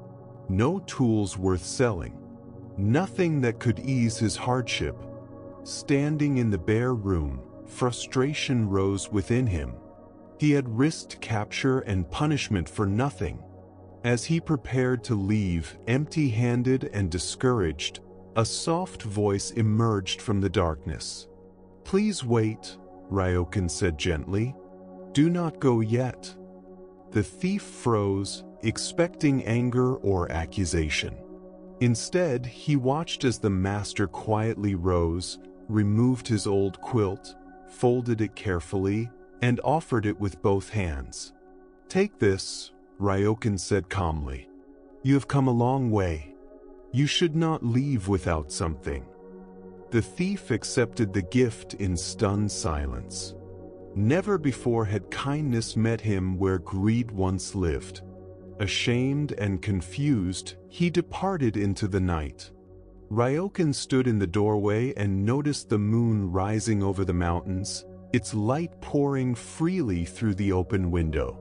no tools worth selling, nothing that could ease his hardship. Standing in the bare room, frustration rose within him. He had risked capture and punishment for nothing. As he prepared to leave, empty-handed and discouraged, a soft voice emerged from the darkness. "Please wait," Ryokan said gently. "Do not go yet." The thief froze, expecting anger or accusation. Instead, he watched as the master quietly rose, removed his old quilt, folded it carefully, and offered it with both hands. "Take this," Ryokan said calmly. "You have come a long way. You should not leave without something." The thief accepted the gift in stunned silence. Never before had kindness met him where greed once lived. Ashamed and confused, he departed into the night. Ryokan stood in the doorway and noticed the moon rising over the mountains, its light pouring freely through the open window.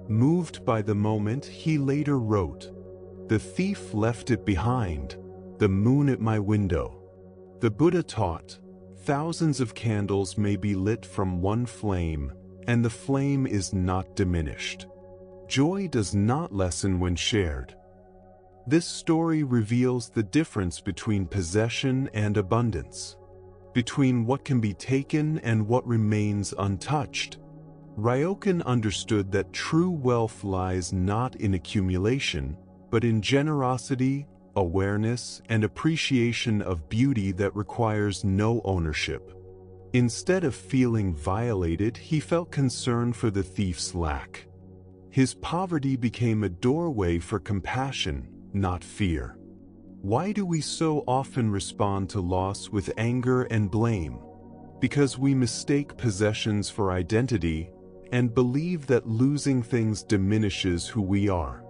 Moved by the moment, he later wrote, "The thief left it behind, the moon at my window." The Buddha taught, thousands of candles may be lit from one flame, and the flame is not diminished. Joy does not lessen when shared. This story reveals the difference between possession and abundance, between what can be taken and what remains untouched. Ryokan understood that true wealth lies not in accumulation, but in generosity, awareness, and appreciation of beauty that requires no ownership. Instead of feeling violated, he felt concern for the thief's lack. His poverty became a doorway for compassion, not fear. Why do we so often respond to loss with anger and blame? Because we mistake possessions for identity and believe that losing things diminishes who we are.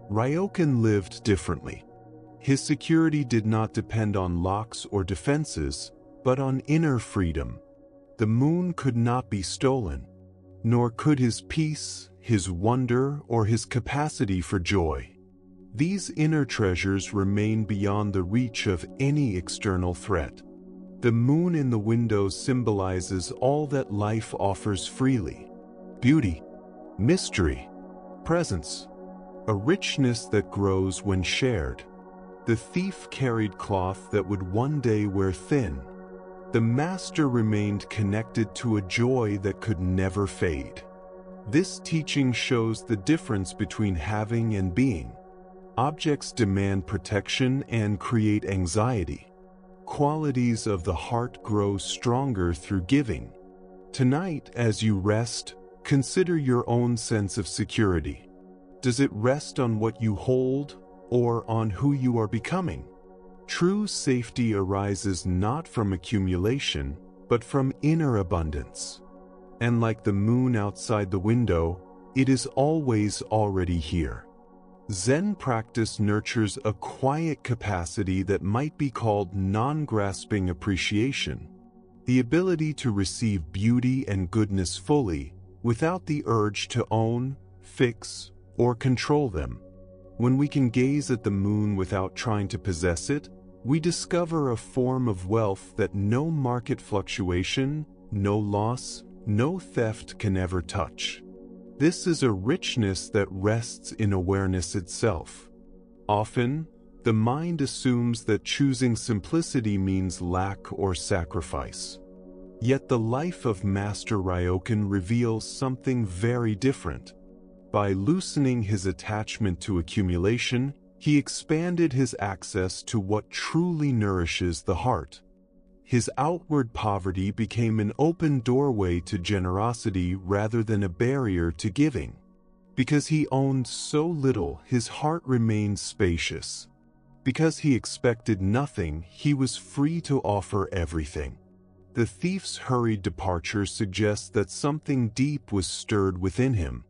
Ryokan lived differently. His security did not depend on locks or defenses, but on inner freedom. The moon could not be stolen, nor could his peace, his wonder, or his capacity for joy. These inner treasures remain beyond the reach of any external threat. The moon in the window symbolizes all that life offers freely: beauty, mystery, presence, a richness that grows when shared. The thief carried cloth that would one day wear thin. The master remained connected to a joy that could never fade. This teaching shows the difference between having and being. Objects demand protection and create anxiety. qualities of the heart grow stronger through giving. Tonight, as you rest, consider your own sense of security. Does it rest on what you hold or on who you are becoming? True safety arises not from accumulation, but from inner abundance. And like the moon outside the window, it is always already here. Zen practice nurtures a quiet capacity that might be called non-grasping appreciation, the ability to receive beauty and goodness fully, without the urge to own, fix, or control them. When we can gaze at the moon without trying to possess it, we discover a form of wealth that no market fluctuation, no loss, no theft can ever touch. This is a richness that rests in awareness itself. Often, the mind assumes that choosing simplicity means lack or sacrifice. Yet the life of Master Ryokan reveals something very different. By loosening his attachment to accumulation, he expanded his access to what truly nourishes the heart. His outward poverty became an open doorway to generosity rather than a barrier to giving. Because he owned so little, his heart remained spacious. Because he expected nothing, he was free to offer everything. The thief's hurried departure suggests that something deep was stirred within him.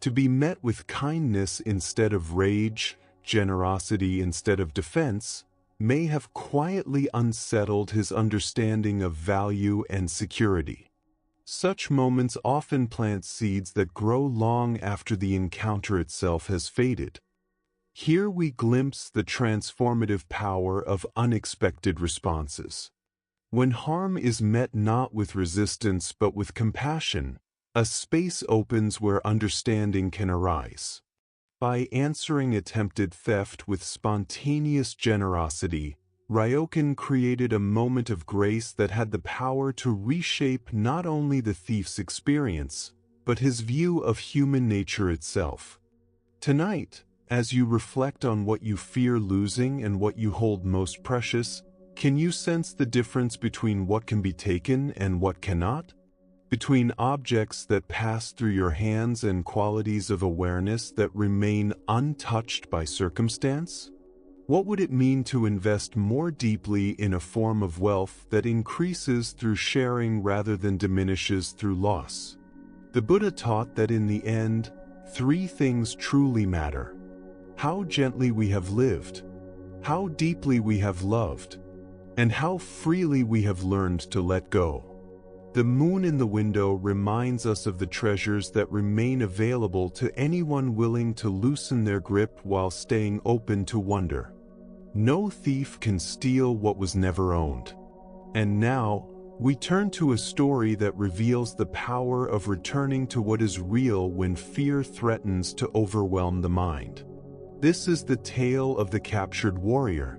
To be met with kindness instead of rage, generosity instead of defense, may have quietly unsettled his understanding of value and security. Such moments often plant seeds that grow long after the encounter itself has faded. Here we glimpse the transformative power of unexpected responses. When harm is met not with resistance but with compassion, a space opens where understanding can arise. By answering attempted theft with spontaneous generosity, Ryokan created a moment of grace that had the power to reshape not only the thief's experience, but his view of human nature itself. Tonight, as you reflect on what you fear losing and what you hold most precious, can you sense the difference between what can be taken and what cannot? Between objects that pass through your hands and qualities of awareness that remain untouched by circumstance? What would it mean to invest more deeply in a form of wealth that increases through sharing rather than diminishes through loss? The Buddha taught that in the end, three things truly matter: how gently we have lived, how deeply we have loved, and how freely we have learned to let go. The moon in the window reminds us of the treasures that remain available to anyone willing to loosen their grip while staying open to wonder. No thief can steal what was never owned. And now, we turn to a story that reveals the power of returning to what is real when fear threatens to overwhelm the mind. This is the tale of the captured warrior.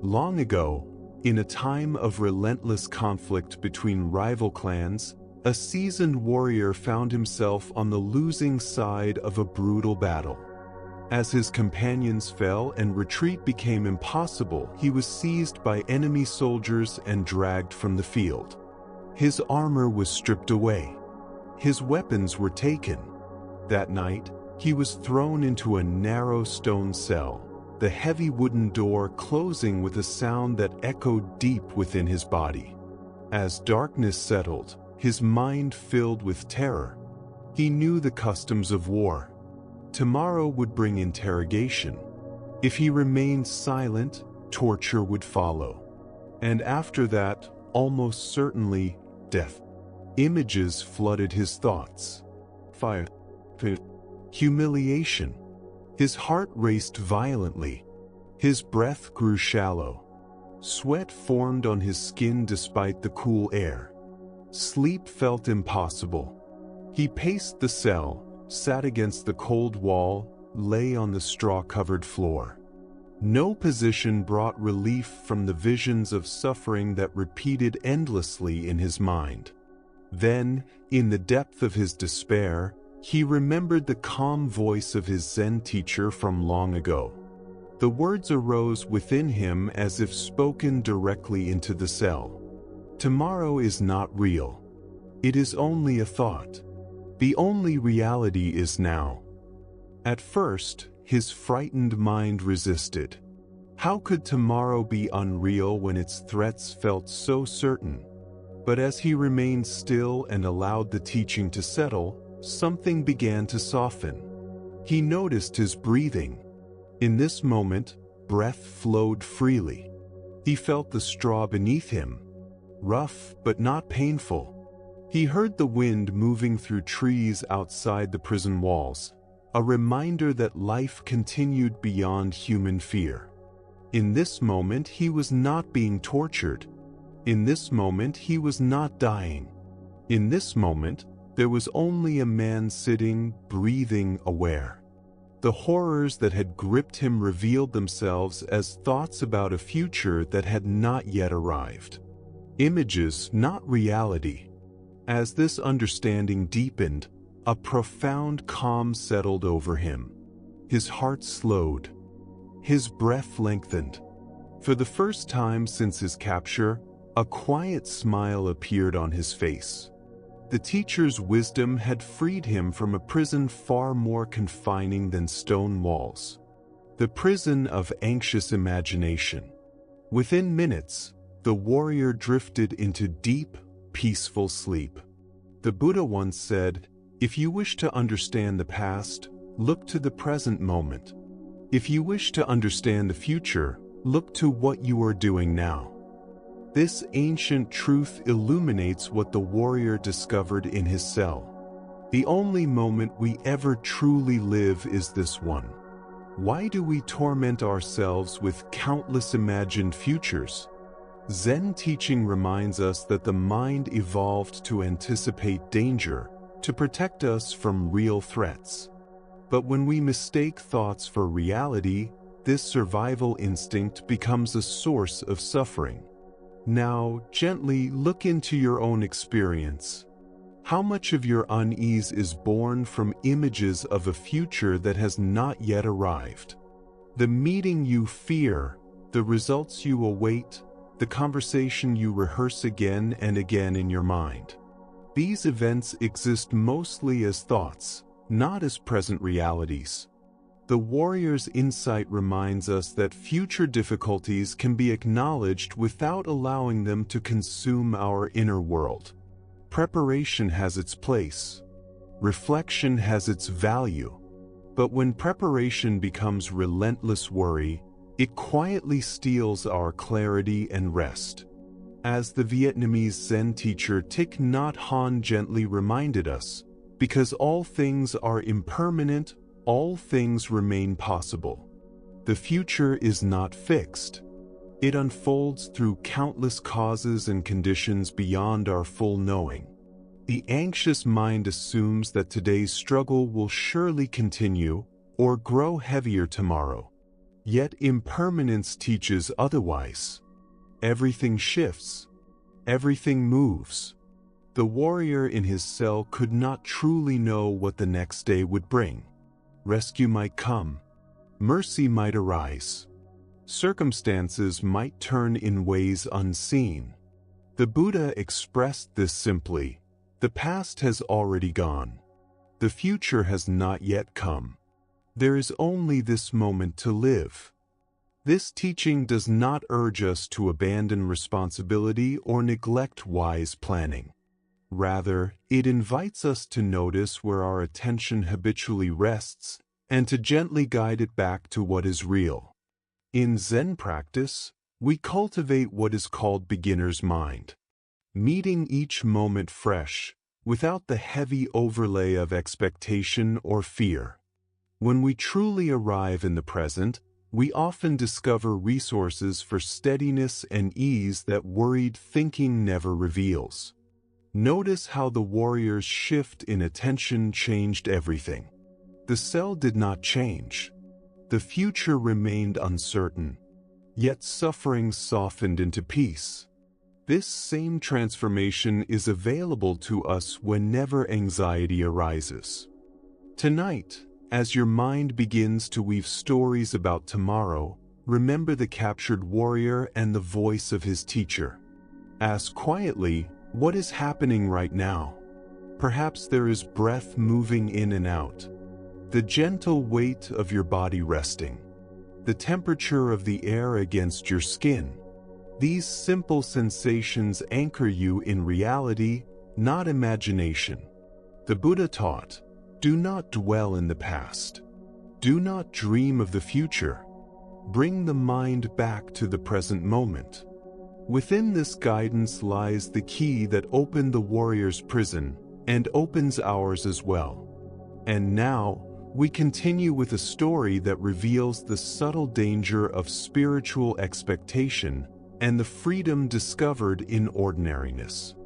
Long ago, in a time of relentless conflict between rival clans, a seasoned warrior found himself on the losing side of a brutal battle. As his companions fell and retreat became impossible, he was seized by enemy soldiers and dragged from the field. His armor was stripped away. His weapons were taken. That night, he was thrown into a narrow stone cell, the heavy wooden door closing with a sound that echoed deep within his body. As darkness settled, his mind filled with terror. He knew the customs of war. Tomorrow would bring interrogation. If he remained silent, torture would follow. And after that, almost certainly, death. Images flooded his thoughts. Fire. Humiliation. His heart raced violently. His breath grew shallow. Sweat formed on his skin despite the cool air. Sleep felt impossible. He paced the cell, sat against the cold wall, lay on the straw-covered floor. No position brought relief from the visions of suffering that repeated endlessly in his mind. Then, in the depth of his despair, he remembered the calm voice of his Zen teacher from long ago. The words arose within him as if spoken directly into the cell. Tomorrow is not real. It is only a thought. The only reality is now. At first, his frightened mind resisted. How could tomorrow be unreal when its threats felt so certain? But as he remained still and allowed the teaching to settle, something began to soften. He noticed his breathing. In this moment, breath flowed freely. He felt the straw beneath him, rough but not painful. He heard the wind moving through trees outside the prison walls, a reminder that life continued beyond human fear. In this moment, he was not being tortured. In this moment, he was not dying. In this moment, there was only a man sitting, breathing, aware. The horrors that had gripped him revealed themselves as thoughts about a future that had not yet arrived. Images, not reality. As this understanding deepened, a profound calm settled over him. His heart slowed. His breath lengthened. For the first time since his capture, a quiet smile appeared on his face. The teacher's wisdom had freed him from a prison far more confining than stone walls. The prison of anxious imagination. Within minutes, the warrior drifted into deep, peaceful sleep. The Buddha once said, "If you wish to understand the past, look to the present moment. If you wish to understand the future, look to what you are doing now." This ancient truth illuminates what the warrior discovered in his cell. The only moment we ever truly live is this one. Why do we torment ourselves with countless imagined futures? Zen teaching reminds us that the mind evolved to anticipate danger, to protect us from real threats. But when we mistake thoughts for reality, this survival instinct becomes a source of suffering. Now, gently look into your own experience. How much of your unease is born from images of a future that has not yet arrived? The meeting you fear, the results you await, the conversation you rehearse again and again in your mind. These events exist mostly as thoughts, not as present realities. The warrior's insight reminds us that future difficulties can be acknowledged without allowing them to consume our inner world. Preparation has its place. Reflection has its value. But when preparation becomes relentless worry, it quietly steals our clarity and rest. As the Vietnamese Zen teacher Thich Nhat Hanh gently reminded us, because all things are impermanent, all things remain possible. The future is not fixed. It unfolds through countless causes and conditions beyond our full knowing. The anxious mind assumes that today's struggle will surely continue or grow heavier tomorrow. Yet impermanence teaches otherwise. Everything shifts. Everything moves. The warrior in his cell could not truly know what the next day would bring. Rescue might come. Mercy might arise. Circumstances might turn in ways unseen. The Buddha expressed this simply: the past has already gone. The future has not yet come. There is only this moment to live. This teaching does not urge us to abandon responsibility or neglect wise planning. Rather, it invites us to notice where our attention habitually rests and to gently guide it back to what is real. In Zen practice, we cultivate what is called beginner's mind, meeting each moment fresh, without the heavy overlay of expectation or fear. When we truly arrive in the present, we often discover resources for steadiness and ease that worried thinking never reveals. Notice how the warrior's shift in attention changed everything. The cell did not change. The future remained uncertain, yet suffering softened into peace. This same transformation is available to us whenever anxiety arises. Tonight, As your mind begins to weave stories about tomorrow, remember the captured warrior and the voice of his teacher. Ask quietly, what is happening right now? Perhaps there is breath moving in and out, the gentle weight of your body resting, the temperature of the air against your skin. These simple sensations anchor you in reality, not imagination. The Buddha taught, do not dwell in the past. Do not dream of the future. Bring the mind back to the present moment. Within this guidance lies the key that opened the warrior's prison and opens ours as well. And now, we continue with a story that reveals the subtle danger of spiritual expectation and the freedom discovered in ordinariness.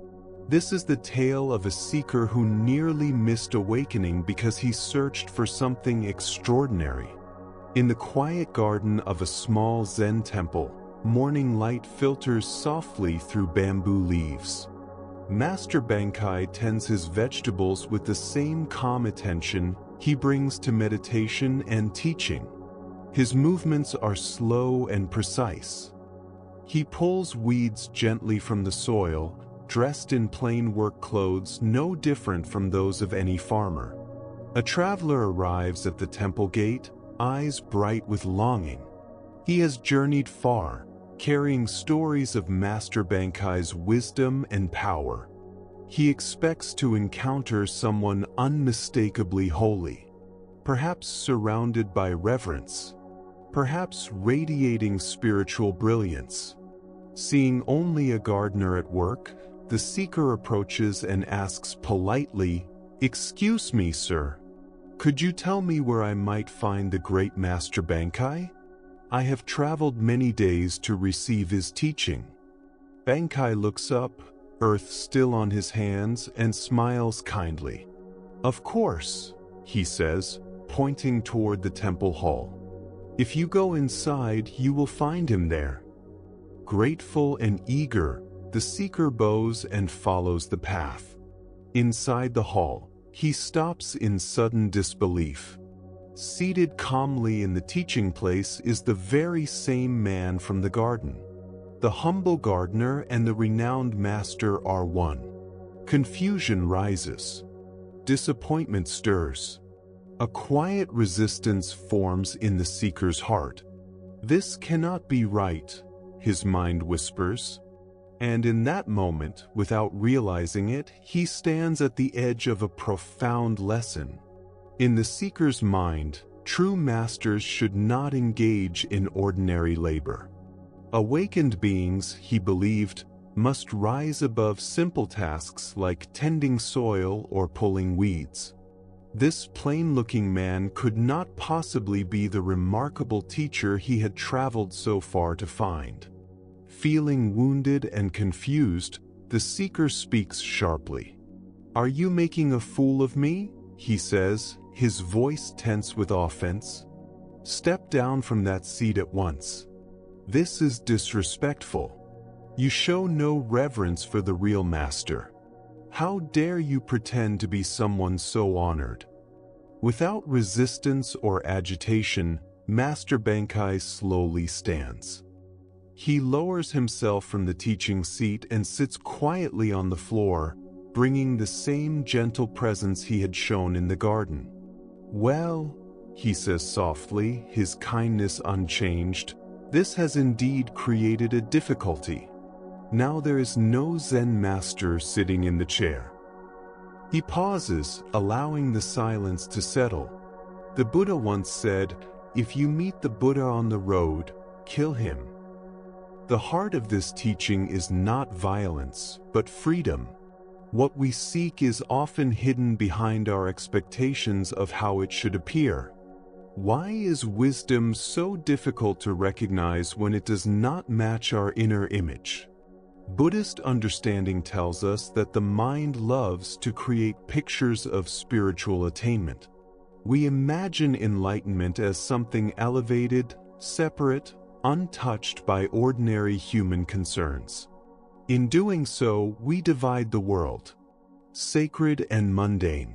This is the tale of a seeker who nearly missed awakening because he searched for something extraordinary. In the quiet garden of a small Zen temple, morning light filters softly through bamboo leaves. Master Bankai tends his vegetables with the same calm attention he brings to meditation and teaching. His movements are slow and precise. He pulls weeds gently from the soil, dressed in plain work clothes no different from those of any farmer. A traveler arrives at the temple gate, eyes bright with longing. He has journeyed far, carrying stories of Master Bankai's wisdom and power. He expects to encounter someone unmistakably holy, perhaps surrounded by reverence, perhaps radiating spiritual brilliance. Seeing only a gardener at work, the seeker approaches and asks politely, "Excuse me, sir. Could you tell me where I might find the great Master Bankai? I have traveled many days to receive his teaching." Bankai looks up, earth still on his hands, and smiles kindly. "Of course," he says, pointing toward the temple hall. "If you go inside, you will find him there." Grateful and eager, the seeker bows and follows the path. Inside the hall, he stops in sudden disbelief. Seated calmly in the teaching place is the very same man from the garden. The humble gardener and the renowned master are one. Confusion rises. Disappointment stirs. A quiet resistance forms in the seeker's heart. "This cannot be right," his mind whispers. And in that moment, without realizing it, he stands at the edge of a profound lesson. In the seeker's mind, true masters should not engage in ordinary labor. Awakened beings, he believed, must rise above simple tasks like tending soil or pulling weeds. This plain-looking man could not possibly be the remarkable teacher he had traveled so far to find. Feeling wounded and confused, the seeker speaks sharply. "Are you making a fool of me?" he says, his voice tense with offense. "Step down from that seat at once. This is disrespectful. You show no reverence for the real master. How dare you pretend to be someone so honored?" Without resistance or agitation, Master Bankai slowly stands. He lowers himself from the teaching seat and sits quietly on the floor, bringing the same gentle presence he had shown in the garden. "Well," he says softly, his kindness unchanged, "this has indeed created a difficulty. Now there is no Zen master sitting in the chair." He pauses, allowing the silence to settle. The Buddha once said, "If you meet the Buddha on the road, kill him." The heart of this teaching is not violence, but freedom. What we seek is often hidden behind our expectations of how it should appear. Why is wisdom so difficult to recognize when it does not match our inner image? Buddhist understanding tells us that the mind loves to create pictures of spiritual attainment. We imagine enlightenment as something elevated, separate, untouched by ordinary human concerns. In doing so, we divide the world: sacred and mundane,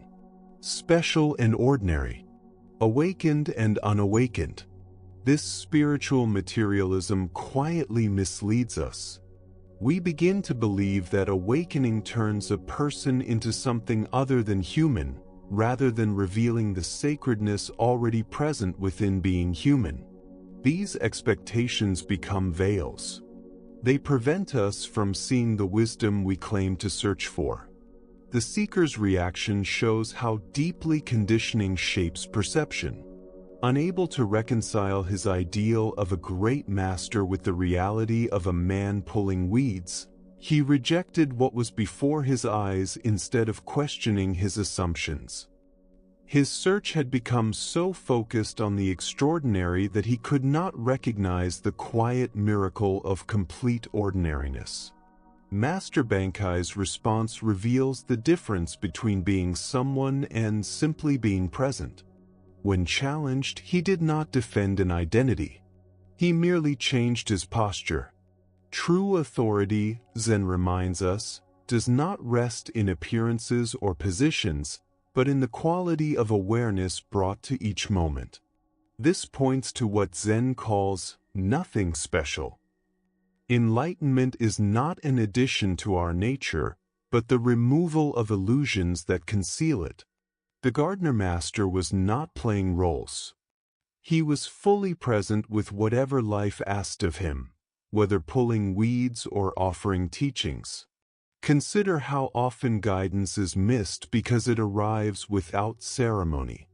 special and ordinary. Awakened and unawakened. This spiritual materialism quietly misleads us. We begin to believe that awakening turns a person into something other than human, rather than revealing the sacredness already present within being human. These expectations become veils. They prevent us from seeing the wisdom we claim to search for. The seeker's reaction shows how deeply conditioning shapes perception. Unable to reconcile his ideal of a great master with the reality of a man pulling weeds, he rejected what was before his eyes instead of questioning his assumptions. His search had become so focused on the extraordinary that he could not recognize the quiet miracle of complete ordinariness. Master Bankai's response reveals the difference between being someone and simply being present. When challenged, he did not defend an identity. He merely changed his posture. True authority, Zen reminds us, does not rest in appearances or positions, but in the quality of awareness brought to each moment. This points to what Zen calls nothing special. Enlightenment is not an addition to our nature, but the removal of illusions that conceal it. The gardener master was not playing roles. He was fully present with whatever life asked of him, whether pulling weeds or offering teachings. Consider how often guidance is missed because it arrives without ceremony.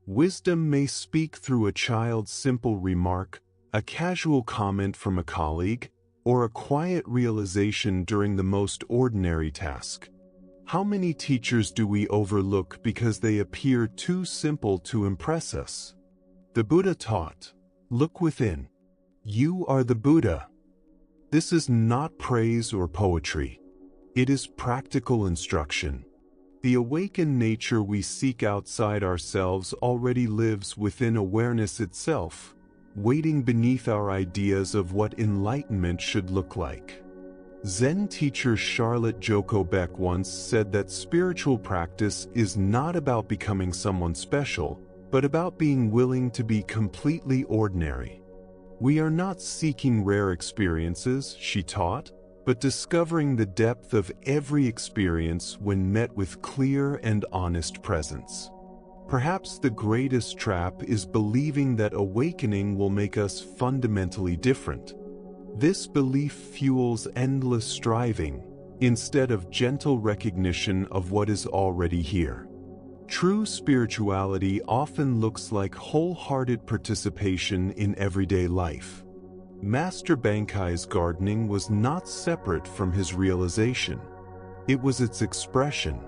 Wisdom may speak through a child's simple remark, a casual comment from a colleague, or a quiet realization during the most ordinary task. How many teachers do we overlook because they appear too simple to impress us? The Buddha taught, "Look within. You are the Buddha." This is not praise or poetry. It is practical instruction. The awakened nature we seek outside ourselves already lives within awareness itself, waiting beneath our ideas of what enlightenment should look like. Zen teacher Charlotte Joko Beck once said that spiritual practice is not about becoming someone special, but about being willing to be completely ordinary. We are not seeking rare experiences, she taught, but discovering the depth of every experience when met with clear and honest presence. Perhaps the greatest trap is believing that awakening will make us fundamentally different. This belief fuels endless striving, instead of gentle recognition of what is already here. True spirituality often looks like wholehearted participation in everyday life. Master Bankai's gardening was not separate from his realization. It was its expression.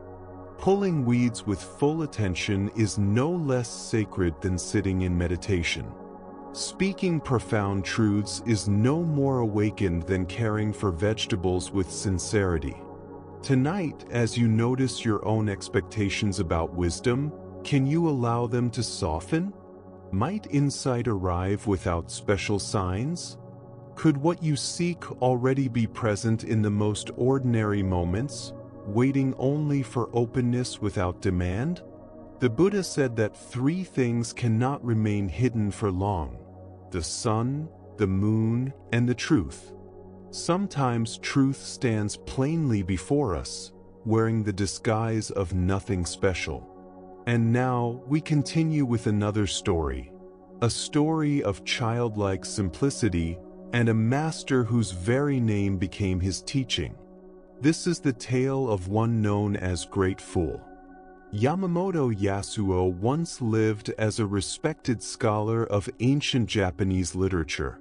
Pulling weeds with full attention is no less sacred than sitting in meditation. Speaking profound truths is no more awakened than caring for vegetables with sincerity. Tonight, as you notice your own expectations about wisdom, can you allow them to soften? Might insight arrive without special signs? Could what you seek already be present in the most ordinary moments, waiting only for openness without demand? The Buddha said that three things cannot remain hidden for long: the sun, the moon, and the truth. Sometimes truth stands plainly before us, wearing the disguise of nothing special. And now we continue with another story, a story of childlike simplicity and a master whose very name became his teaching. This is the tale of one known as Great Fool. Yamamoto Yasuo once lived as a respected scholar of ancient Japanese literature.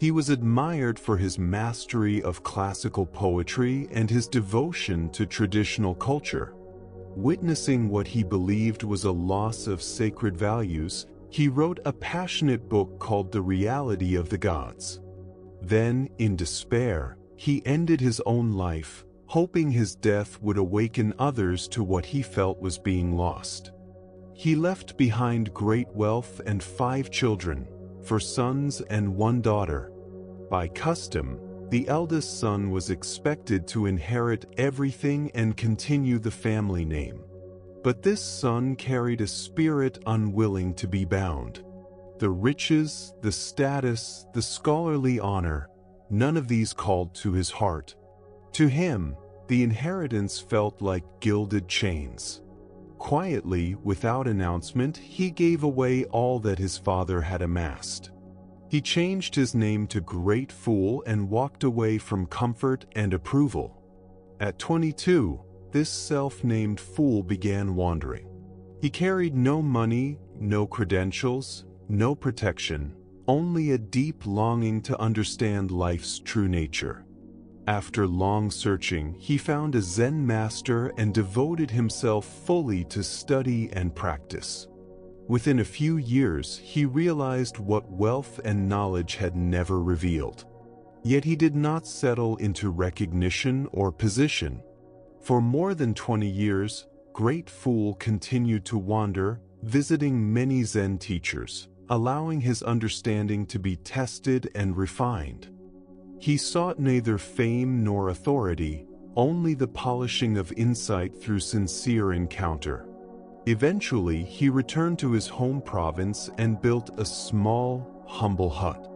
He was admired for his mastery of classical poetry and his devotion to traditional culture. Witnessing what he believed was a loss of sacred values, he wrote a passionate book called The Reality of the Gods. Then, in despair, he ended his own life, hoping his death would awaken others to what he felt was being lost. He left behind great wealth and 5 children, 4 sons and 1 daughter. By custom, the eldest son was expected to inherit everything and continue the family name. But this son carried a spirit unwilling to be bound. The riches, the status, the scholarly honor, none of these called to his heart. To him, the inheritance felt like gilded chains. Quietly, without announcement, he gave away all that his father had amassed. He changed his name to Great Fool and walked away from comfort and approval. At 22, this self-named fool began wandering. He carried no money, no credentials, no protection, only a deep longing to understand life's true nature. After long searching, he found a Zen master and devoted himself fully to study and practice. Within a few years, he realized what wealth and knowledge had never revealed. Yet he did not settle into recognition or position. For more than 20 years, Great Fool continued to wander, visiting many Zen teachers, allowing his understanding to be tested and refined. He sought neither fame nor authority, only the polishing of insight through sincere encounter. Eventually, he returned to his home province and built a small, humble hut.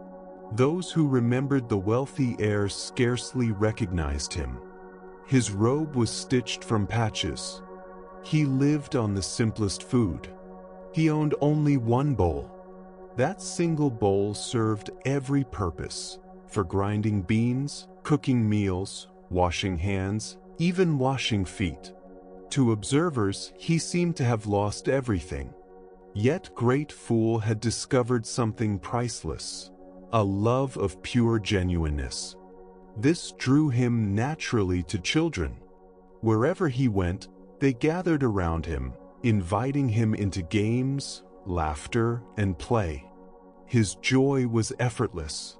Those who remembered the wealthy heir scarcely recognized him. His robe was stitched from patches. He lived on the simplest food. He owned only one bowl. That single bowl served every purpose, for grinding beans, cooking meals, washing hands, even washing feet. To observers, he seemed to have lost everything. Yet Great Fool had discovered something priceless, a love of pure genuineness. This drew him naturally to children. Wherever he went, they gathered around him, inviting him into games, laughter, and play. His joy was effortless.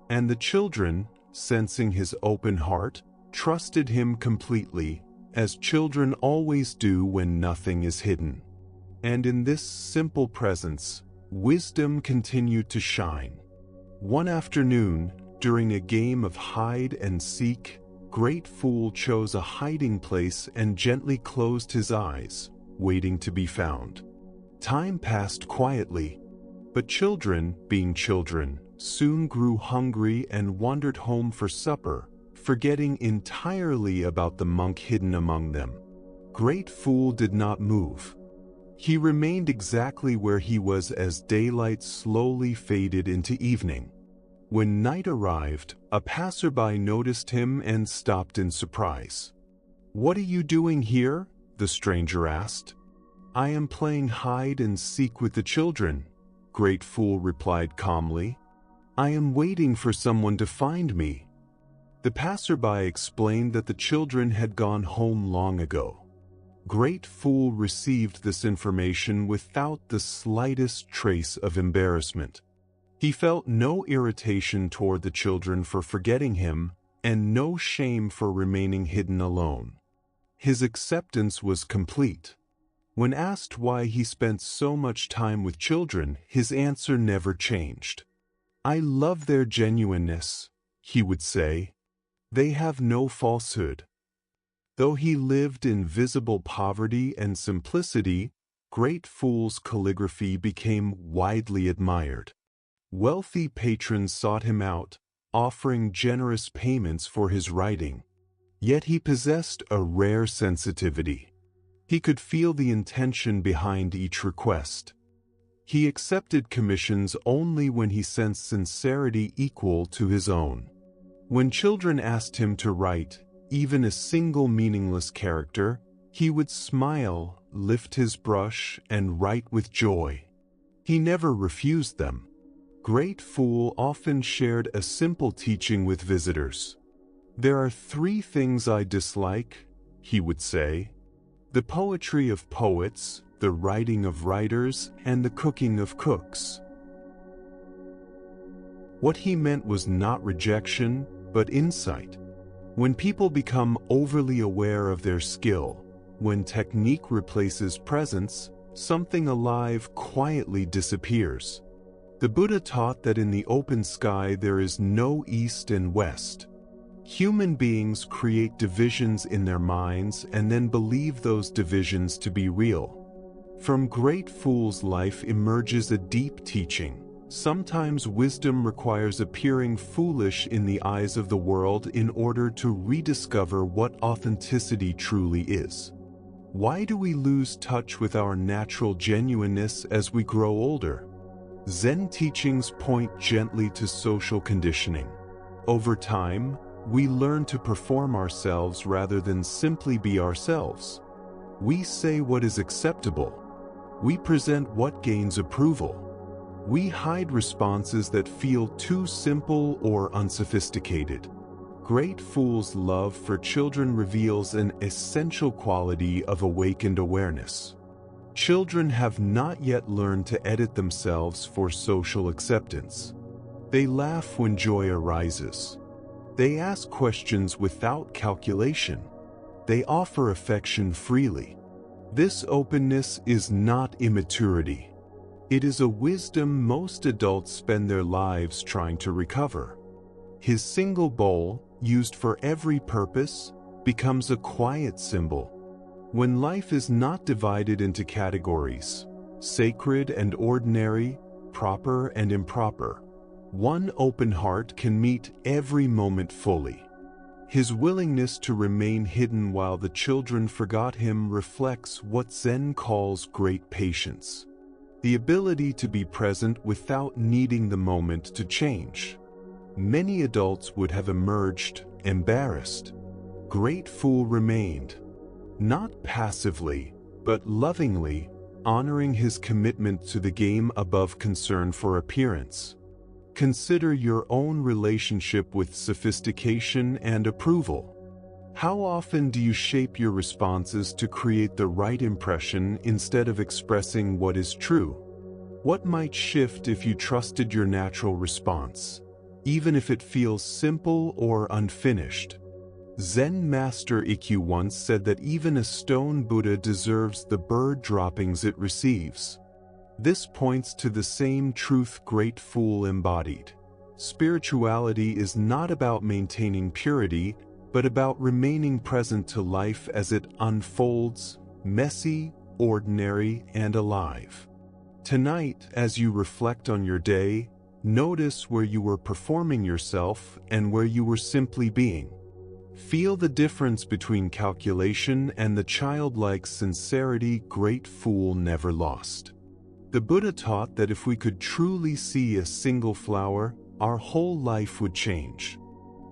And the children, sensing his open heart, trusted him completely, as children always do when nothing is hidden. And in this simple presence, wisdom continued to shine. One afternoon, during a game of hide and seek, Great Fool chose a hiding place and gently closed his eyes, waiting to be found. Time passed quietly, but children, being children, soon grew hungry and wandered home for supper, forgetting entirely about the monk hidden among them. Great Fool did not move. He remained exactly where he was as daylight slowly faded into evening. When night arrived, a passerby noticed him and stopped in surprise. "What are you doing here?" the stranger asked. "I am playing hide and seek with the children," Great Fool replied calmly. "I am waiting for someone to find me." The passerby explained that the children had gone home long ago. Great Fool received this information without the slightest trace of embarrassment. He felt no irritation toward the children for forgetting him, and no shame for remaining hidden alone. His acceptance was complete. When asked why he spent so much time with children, his answer never changed. "I love their genuineness," he would say. "They have no falsehood." Though he lived in visible poverty and simplicity, Great Fool's calligraphy became widely admired. Wealthy patrons sought him out, offering generous payments for his writing. Yet he possessed a rare sensitivity. He could feel the intention behind each request. He accepted commissions only when he sensed sincerity equal to his own. When children asked him to write, even a single meaningless character, he would smile, lift his brush, and write with joy. He never refused them. Great Fool often shared a simple teaching with visitors. "There are 3 things I dislike," he would say: the poetry of poets, the writing of writers, and the cooking of cooks. What he meant was not rejection, but insight. When people become overly aware of their skill, when technique replaces presence, something alive quietly disappears. The Buddha taught that in the open sky there is no east and west. Human beings create divisions in their minds and then believe those divisions to be real. From Great Fool's life emerges a deep teaching. Sometimes wisdom requires appearing foolish in the eyes of the world in order to rediscover what authenticity truly is. Why do we lose touch with our natural genuineness as we grow older? Zen teachings point gently to social conditioning. Over time, we learn to perform ourselves rather than simply be ourselves. We say what is acceptable. We present what gains approval. We hide responses that feel too simple or unsophisticated. Great Fool's love for children reveals an essential quality of awakened awareness. Children have not yet learned to edit themselves for social acceptance. They laugh when joy arises. They ask questions without calculation. They offer affection freely. This openness is not immaturity. It is a wisdom most adults spend their lives trying to recover. His single bowl, used for every purpose, becomes a quiet symbol. When life is not divided into categories, sacred and ordinary, proper and improper, one open heart can meet every moment fully. His willingness to remain hidden while the children forgot him reflects what Zen calls great patience. The ability to be present without needing the moment to change. Many adults would have emerged embarrassed. Great Fool remained, not passively, but lovingly, honoring his commitment to the game above concern for appearance. Consider your own relationship with sophistication and approval. How often do you shape your responses to create the right impression instead of expressing what is true? What might shift if you trusted your natural response, even if it feels simple or unfinished? Zen master Ikkyu once said that even a stone Buddha deserves the bird droppings it receives. This points to the same truth Great Fool embodied. Spirituality is not about maintaining purity, but about remaining present to life as it unfolds, messy, ordinary, and alive. Tonight, as you reflect on your day, notice where you were performing yourself and where you were simply being. Feel the difference between calculation and the childlike sincerity Great Fool never lost. The Buddha taught that if we could truly see a single flower, our whole life would change.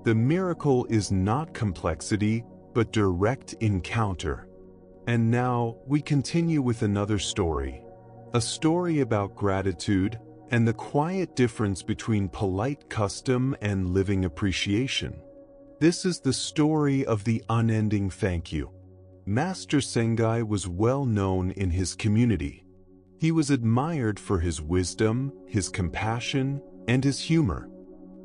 The miracle is not complexity, but direct encounter. And now, we continue with another story. A story about gratitude and the quiet difference between polite custom and living appreciation. This is the story of the unending thank you. Master Sengai was well known in his community. He was admired for his wisdom, his compassion, and his humor.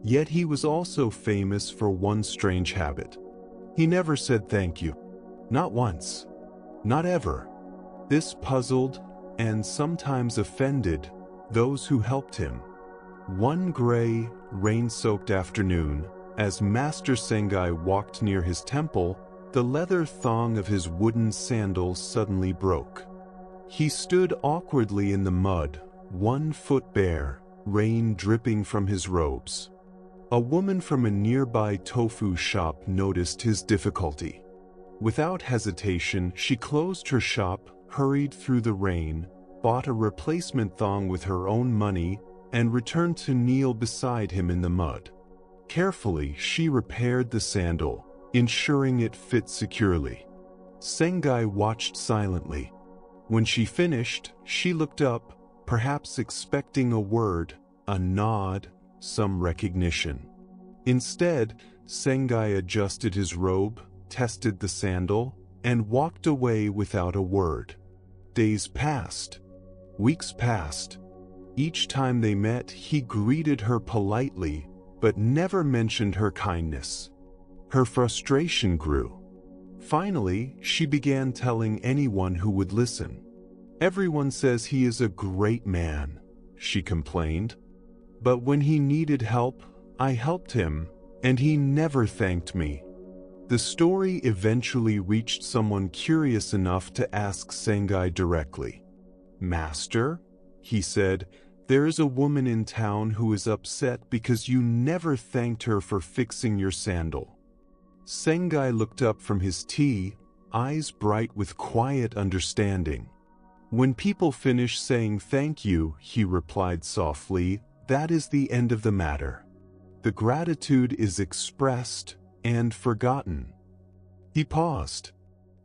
Yet he was also famous for one strange habit. He never said thank you. Not once. Not ever. This puzzled, and sometimes offended, those who helped him. One gray, rain-soaked afternoon, as Master Sengai walked near his temple, the leather thong of his wooden sandals suddenly broke. He stood awkwardly in the mud, 1 foot bare, rain dripping from his robes. A woman from a nearby tofu shop noticed his difficulty. Without hesitation, she closed her shop, hurried through the rain, bought a replacement thong with her own money, and returned to kneel beside him in the mud. Carefully, she repaired the sandal, ensuring it fit securely. Sengai watched silently. When she finished, she looked up, perhaps expecting a word, a nod, some recognition. Instead, Sengai adjusted his robe, tested the sandal, and walked away without a word. Days passed. Weeks passed. Each time they met, he greeted her politely, but never mentioned her kindness. Her frustration grew. Finally, she began telling anyone who would listen. "Everyone says he is a great man," she complained. "But when he needed help, I helped him, and he never thanked me." The story eventually reached someone curious enough to ask Sengai directly. "Master," he said, "there is a woman in town who is upset because you never thanked her for fixing your sandal." Sengai looked up from his tea, eyes bright with quiet understanding. "When people finish saying thank you," he replied softly, "that is the end of the matter. The gratitude is expressed and forgotten." He paused.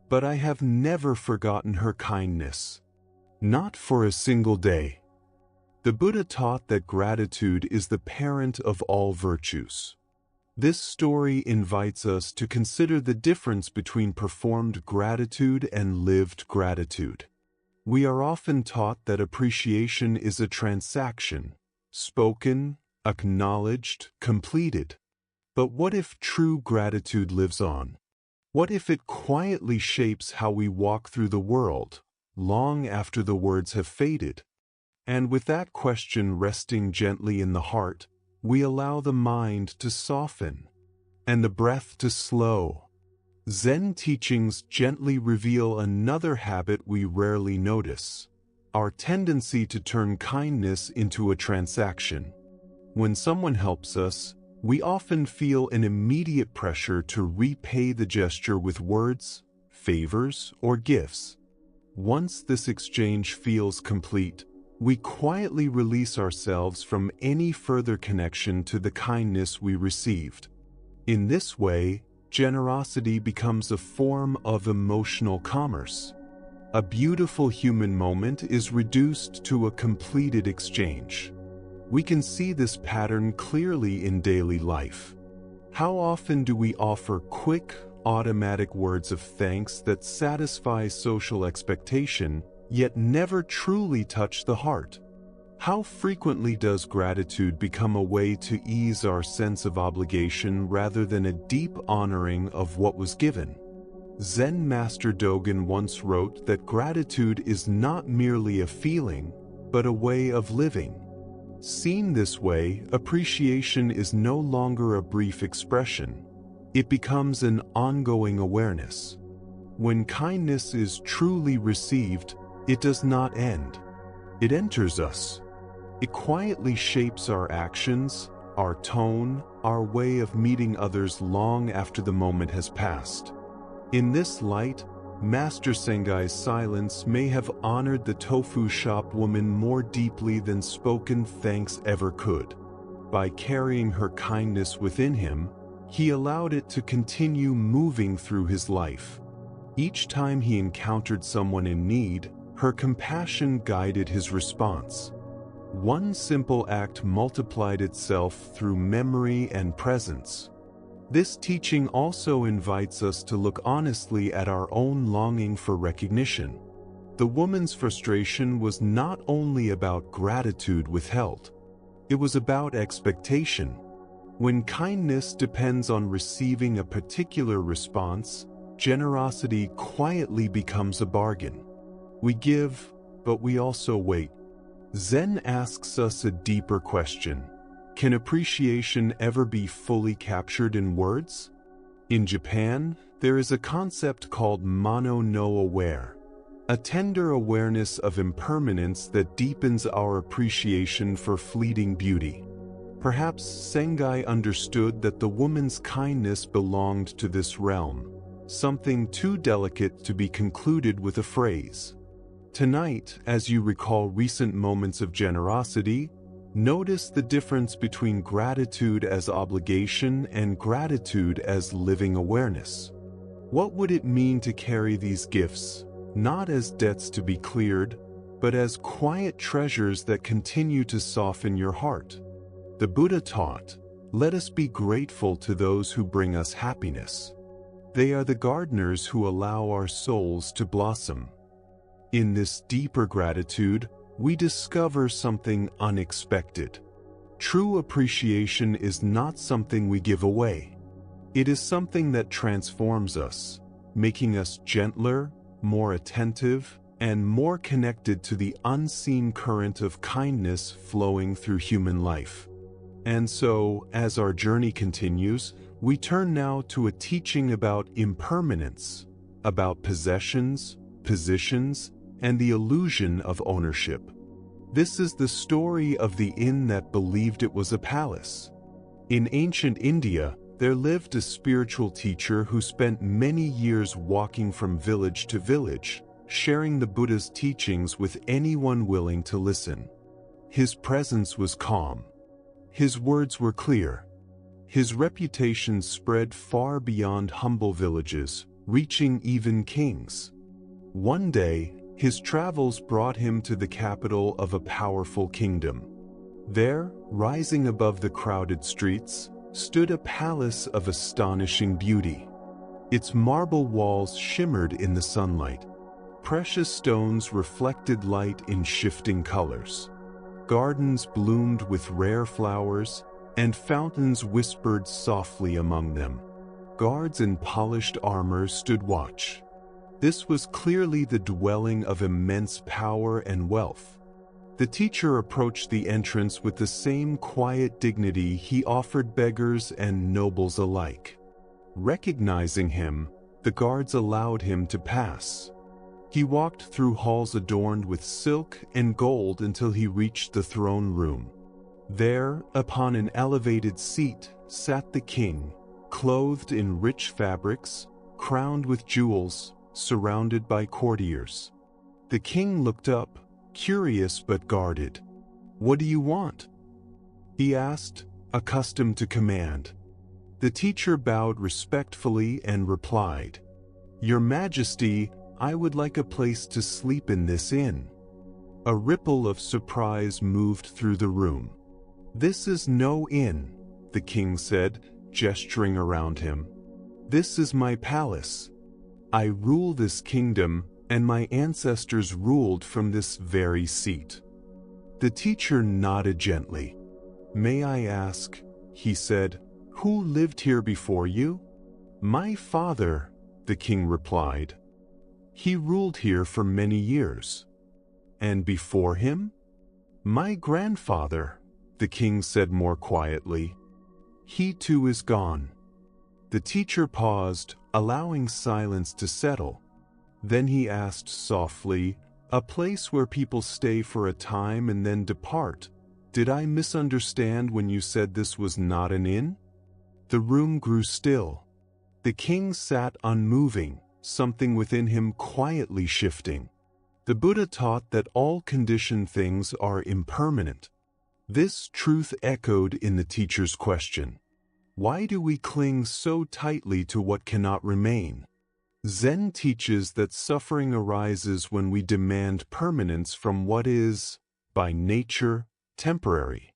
"But I have never forgotten her kindness. Not for a single day." The Buddha taught that gratitude is the parent of all virtues. This story invites us to consider the difference between performed gratitude and lived gratitude. We are often taught that appreciation is a transaction, spoken, acknowledged, completed. But what if true gratitude lives on? What if it quietly shapes how we walk through the world, long after the words have faded? And with that question resting gently in the heart, we allow the mind to soften and the breath to slow. Zen teachings gently reveal another habit we rarely notice: our tendency to turn kindness into a transaction. When someone helps us, we often feel an immediate pressure to repay the gesture with words, favors, or gifts. Once this exchange feels complete, we quietly release ourselves from any further connection to the kindness we received. In this way, generosity becomes a form of emotional commerce. A beautiful human moment is reduced to a completed exchange. We can see this pattern clearly in daily life. How often do we offer quick, automatic words of thanks that satisfy social expectation, yet never truly touch the heart? How frequently does gratitude become a way to ease our sense of obligation rather than a deep honoring of what was given? Zen Master Dogen once wrote that gratitude is not merely a feeling, but a way of living. Seen this way, appreciation is no longer a brief expression. It becomes an ongoing awareness. When kindness is truly received, it does not end. It enters us. It quietly shapes our actions, our tone, our way of meeting others long after the moment has passed. In this light, Master Sengai's silence may have honored the tofu shop woman more deeply than spoken thanks ever could. By carrying her kindness within him, he allowed it to continue moving through his life. Each time he encountered someone in need, her compassion guided his response. One simple act multiplied itself through memory and presence. This teaching also invites us to look honestly at our own longing for recognition. The woman's frustration was not only about gratitude withheld. It was about expectation. When kindness depends on receiving a particular response, generosity quietly becomes a bargain. We give, but we also wait. Zen asks us a deeper question. Can appreciation ever be fully captured in words? In Japan, there is a concept called mano no aware, a tender awareness of impermanence that deepens our appreciation for fleeting beauty. Perhaps Sengai understood that the woman's kindness belonged to this realm, something too delicate to be concluded with a phrase. Tonight, as you recall recent moments of generosity, notice the difference between gratitude as obligation and gratitude as living awareness. What would it mean to carry these gifts, not as debts to be cleared, but as quiet treasures that continue to soften your heart? The Buddha taught, "Let us be grateful to those who bring us happiness. They are the gardeners who allow our souls to blossom." In this deeper gratitude, we discover something unexpected. True appreciation is not something we give away. It is something that transforms us, making us gentler, more attentive, and more connected to the unseen current of kindness flowing through human life. And so, as our journey continues, we turn now to a teaching about impermanence, about possessions, positions, and the illusion of ownership. This is the story of the inn that believed it was a palace. In ancient India, there lived a spiritual teacher who spent many years walking from village to village, sharing the Buddha's teachings with anyone willing to listen. His presence was calm. His words were clear. His reputation spread far beyond humble villages, reaching even kings. One day, his travels brought him to the capital of a powerful kingdom. There, rising above the crowded streets, stood a palace of astonishing beauty. Its marble walls shimmered in the sunlight. Precious stones reflected light in shifting colors. Gardens bloomed with rare flowers, and fountains whispered softly among them. Guards in polished armor stood watch. This was clearly the dwelling of immense power and wealth. The teacher approached the entrance with the same quiet dignity he offered beggars and nobles alike. Recognizing him, the guards allowed him to pass. He walked through halls adorned with silk and gold until he reached the throne room. There, upon an elevated seat, sat the king, clothed in rich fabrics, crowned with jewels, surrounded by courtiers. The king looked up, curious but guarded. "What do you want?" he asked, accustomed to command. The teacher bowed respectfully and replied, "Your Majesty, I would like a place to sleep in this inn." A ripple of surprise moved through the room. "This is no inn," the king said, gesturing around him. "This is my palace. I rule this kingdom, and my ancestors ruled from this very seat." The teacher nodded gently. "May I ask," he said, "who lived here before you?" "My father," the king replied. "He ruled here for many years." "And before him?" "My grandfather," the king said more quietly. "He too is gone." The teacher paused, allowing silence to settle. Then he asked softly, "A place where people stay for a time and then depart. Did I misunderstand when you said this was not an inn?" The room grew still. The king sat unmoving, something within him quietly shifting. The Buddha taught that all conditioned things are impermanent. This truth echoed in the teacher's question. Why do we cling so tightly to what cannot remain? Zen teaches that suffering arises when we demand permanence from what is, by nature, temporary.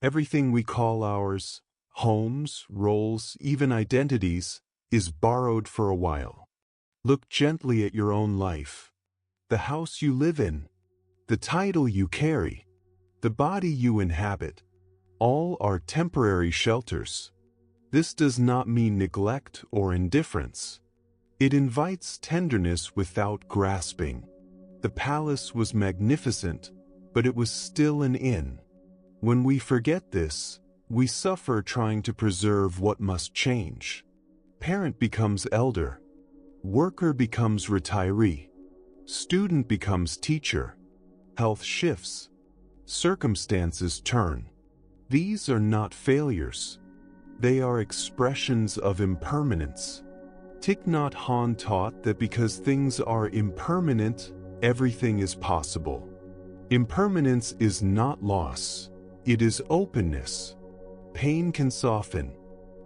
Everything we call ours, homes, roles, even identities, is borrowed for a while. Look gently at your own life. The house you live in, the title you carry, the body you inhabit, all are temporary shelters. This does not mean neglect or indifference. It invites tenderness without grasping. The palace was magnificent, but it was still an inn. When we forget this, we suffer trying to preserve what must change. Parent becomes elder. Worker becomes retiree. Student becomes teacher. Health shifts. Circumstances turn. These are not failures. They are expressions of impermanence. Thich Nhat Hanh taught that because things are impermanent, everything is possible. Impermanence is not loss, it is openness. Pain can soften.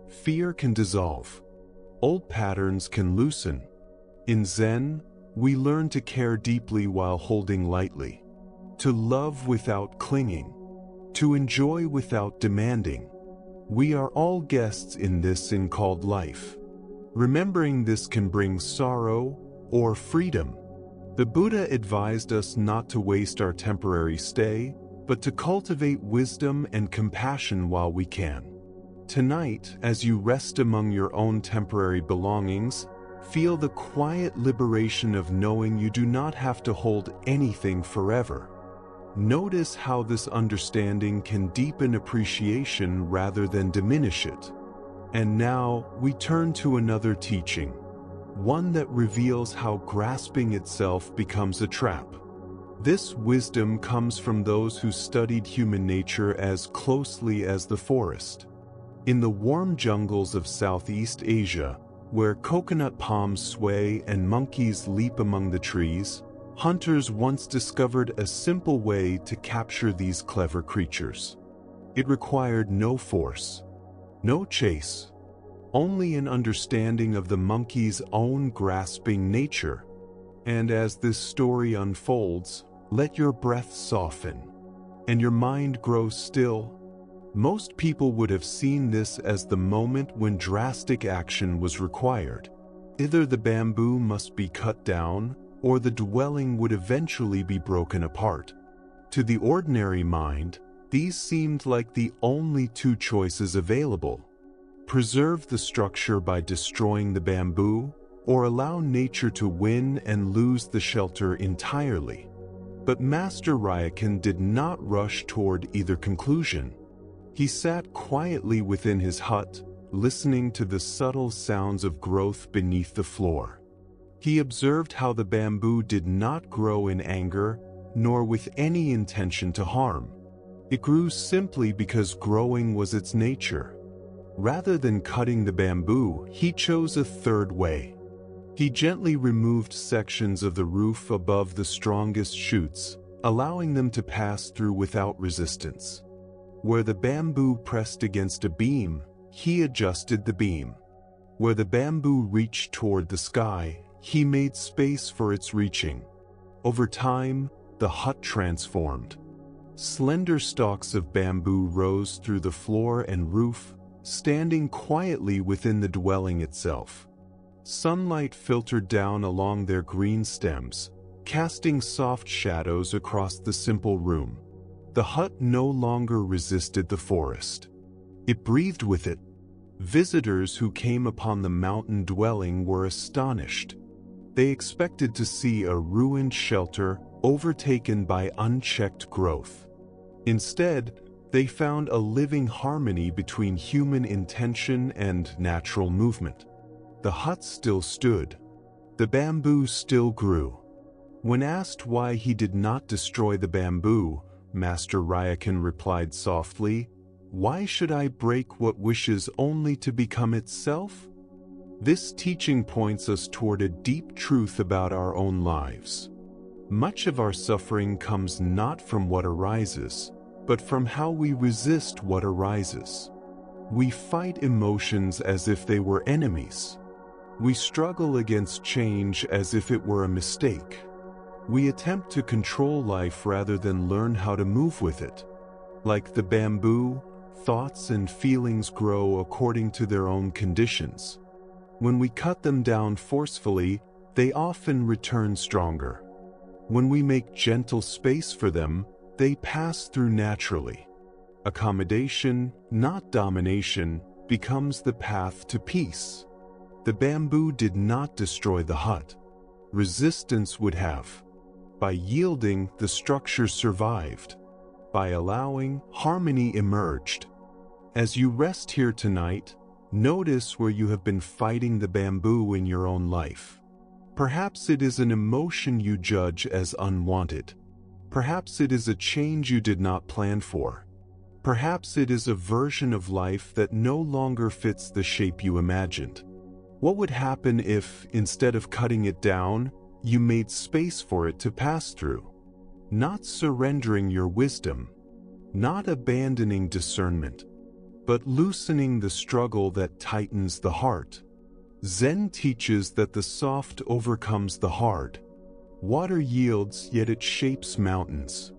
Fear can dissolve. Old patterns can loosen. In Zen, we learn to care deeply while holding lightly, to love without clinging, to enjoy without demanding. We are all guests in this inn called life. Remembering this can bring sorrow or freedom. The Buddha advised us not to waste our temporary stay, but to cultivate wisdom and compassion while we can. Tonight, as you rest among your own temporary belongings, feel the quiet liberation of knowing you do not have to hold anything forever. Notice how this understanding can deepen appreciation rather than diminish it. And now we turn to another teaching, one that reveals how grasping itself becomes a trap. This wisdom comes from those who studied human nature as closely as the forest. In the warm jungles of Southeast Asia, where coconut palms sway and monkeys leap among the trees, hunters once discovered a simple way to capture these clever creatures. It required no force, no chase, only an understanding of the monkey's own grasping nature. And as this story unfolds, let your breath soften and your mind grow still. Most people would have seen this as the moment when drastic action was required. Either the bamboo must be cut down, or the dwelling would eventually be broken apart. To the ordinary mind, these seemed like the only two choices available: preserve the structure by destroying the bamboo, or allow nature to win and lose the shelter entirely. But Master Ryokan did not rush toward either conclusion. He sat quietly within his hut, listening to the subtle sounds of growth beneath the floor. He observed how the bamboo did not grow in anger, nor with any intention to harm. It grew simply because growing was its nature. Rather than cutting the bamboo, he chose a third way. He gently removed sections of the roof above the strongest shoots, allowing them to pass through without resistance. Where the bamboo pressed against a beam, he adjusted the beam. Where the bamboo reached toward the sky, he made space for its reaching. Over time, the hut transformed. Slender stalks of bamboo rose through the floor and roof, standing quietly within the dwelling itself. Sunlight filtered down along their green stems, casting soft shadows across the simple room. The hut no longer resisted the forest. It breathed with it. Visitors who came upon the mountain dwelling were astonished. They expected to see a ruined shelter overtaken by unchecked growth. Instead, they found a living harmony between human intention and natural movement. The hut still stood. The bamboo still grew. When asked why he did not destroy the bamboo, Master Ryokan replied softly, "Why should I break what wishes only to become itself?" This teaching points us toward a deep truth about our own lives. Much of our suffering comes not from what arises, but from how we resist what arises. We fight emotions as if they were enemies. We struggle against change as if it were a mistake. We attempt to control life rather than learn how to move with it. Like the bamboo, thoughts and feelings grow according to their own conditions. When we cut them down forcefully, they often return stronger. When we make gentle space for them, they pass through naturally. Accommodation, not domination, becomes the path to peace. The bamboo did not destroy the hut. Resistance would have. By yielding, the structure survived. By allowing, harmony emerged. As you rest here tonight, notice where you have been fighting the bamboo in your own life. Perhaps it is an emotion you judge as unwanted. Perhaps it is a change you did not plan for. Perhaps it is a version of life that no longer fits the shape you imagined. What would happen if, instead of cutting it down, you made space for it to pass through? Not surrendering your wisdom, not abandoning discernment, but loosening the struggle that tightens the heart. Zen teaches that the soft overcomes the hard. Water yields, yet it shapes mountains.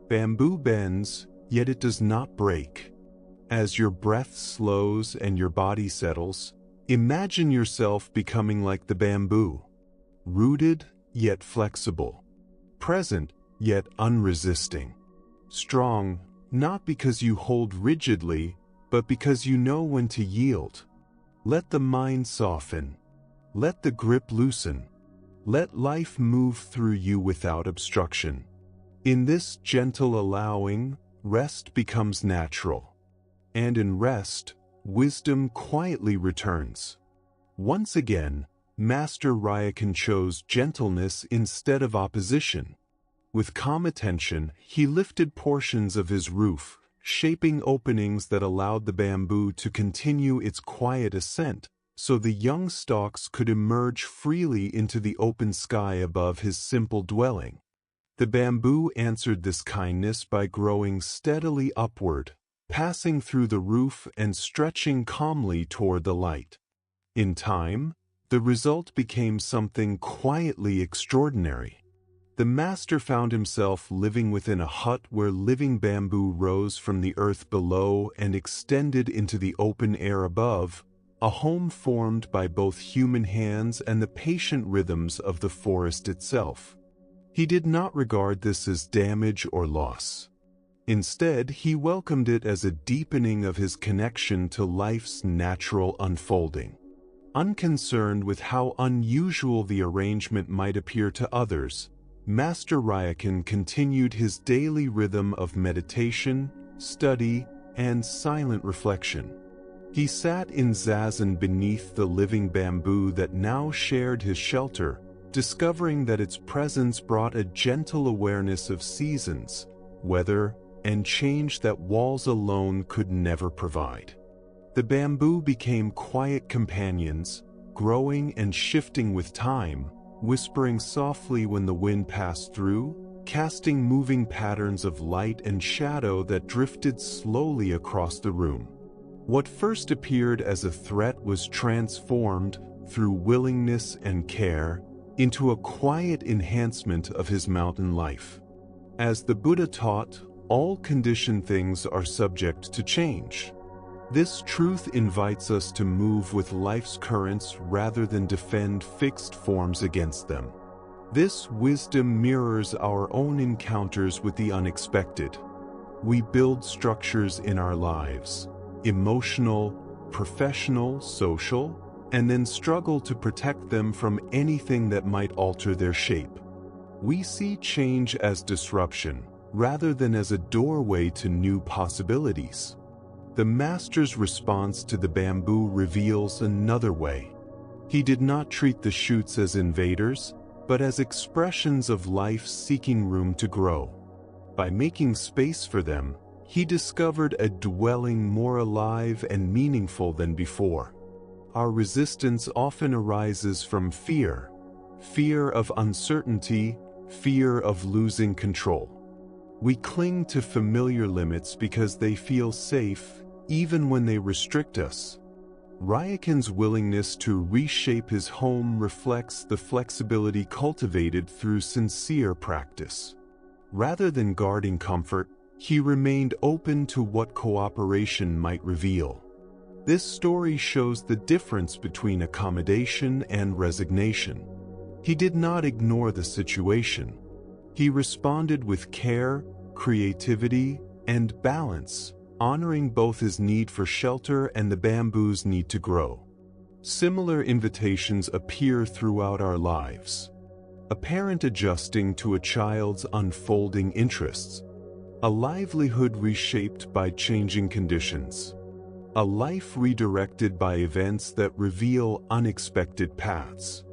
Bamboo bends, yet it does not break. As your breath slows and your body settles, imagine yourself becoming like the bamboo. Rooted, yet flexible. Present, yet unresisting. Strong, not because you hold rigidly, but because you know when to yield. Let the mind soften. Let the grip loosen. Let life move through you without obstruction. In this gentle allowing, rest becomes natural. And in rest, wisdom quietly returns. Once again, Master Ryakan chose gentleness instead of opposition. With calm attention, he lifted portions of his roof, shaping openings that allowed the bamboo to continue its quiet ascent, so the young stalks could emerge freely into the open sky above his simple dwelling. The bamboo answered this kindness by growing steadily upward, passing through the roof and stretching calmly toward the light. In time, the result became something quietly extraordinary. The master found himself living within a hut where living bamboo rose from the earth below and extended into the open air above, a home formed by both human hands and the patient rhythms of the forest itself. He did not regard this as damage or loss. Instead, he welcomed it as a deepening of his connection to life's natural unfolding. Unconcerned with how unusual the arrangement might appear to others, Master Ryakan continued his daily rhythm of meditation, study, and silent reflection. He sat in zazen beneath the living bamboo that now shared his shelter, discovering that its presence brought a gentle awareness of seasons, weather, and change that walls alone could never provide. The bamboo became quiet companions, growing and shifting with time, whispering softly when the wind passed through, casting moving patterns of light and shadow that drifted slowly across the room. What first appeared as a threat was transformed, through willingness and care, into a quiet enhancement of his mountain life. As the Buddha taught, all conditioned things are subject to change. This truth invites us to move with life's currents rather than defend fixed forms against them. This wisdom mirrors our own encounters with the unexpected. We build structures in our lives, emotional, professional, social, and then struggle to protect them from anything that might alter their shape. We see change as disruption, rather than as a doorway to new possibilities. The master's response to the bamboo reveals another way. He did not treat the shoots as invaders, but as expressions of life seeking room to grow. By making space for them, he discovered a dwelling more alive and meaningful than before. Our resistance often arises from fear of uncertainty, fear of losing control. We cling to familiar limits because they feel safe, even when they restrict us. Ryakan's willingness to reshape his home reflects the flexibility cultivated through sincere practice. Rather than guarding comfort, he remained open to what cooperation might reveal. This story shows the difference between accommodation and resignation. He did not ignore the situation. He responded with care, creativity, and balance, honoring both his need for shelter and the bamboo's need to grow. Similar invitations appear throughout our lives. A parent adjusting to a child's unfolding interests. A livelihood reshaped by changing conditions. A life redirected by events that reveal unexpected paths.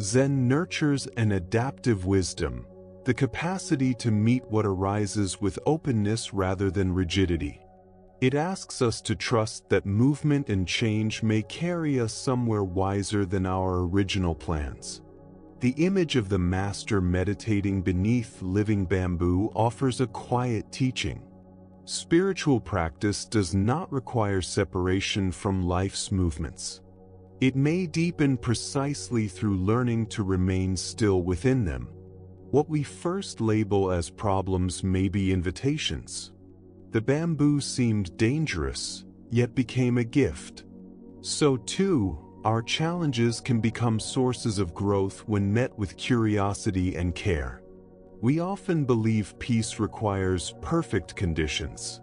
Zen nurtures an adaptive wisdom, the capacity to meet what arises with openness rather than rigidity. It asks us to trust that movement and change may carry us somewhere wiser than our original plans. The image of the master meditating beneath living bamboo offers a quiet teaching. Spiritual practice does not require separation from life's movements. It may deepen precisely through learning to remain still within them. What we first label as problems may be invitations. The bamboo seemed dangerous, yet became a gift. So too, our challenges can become sources of growth when met with curiosity and care. We often believe peace requires perfect conditions.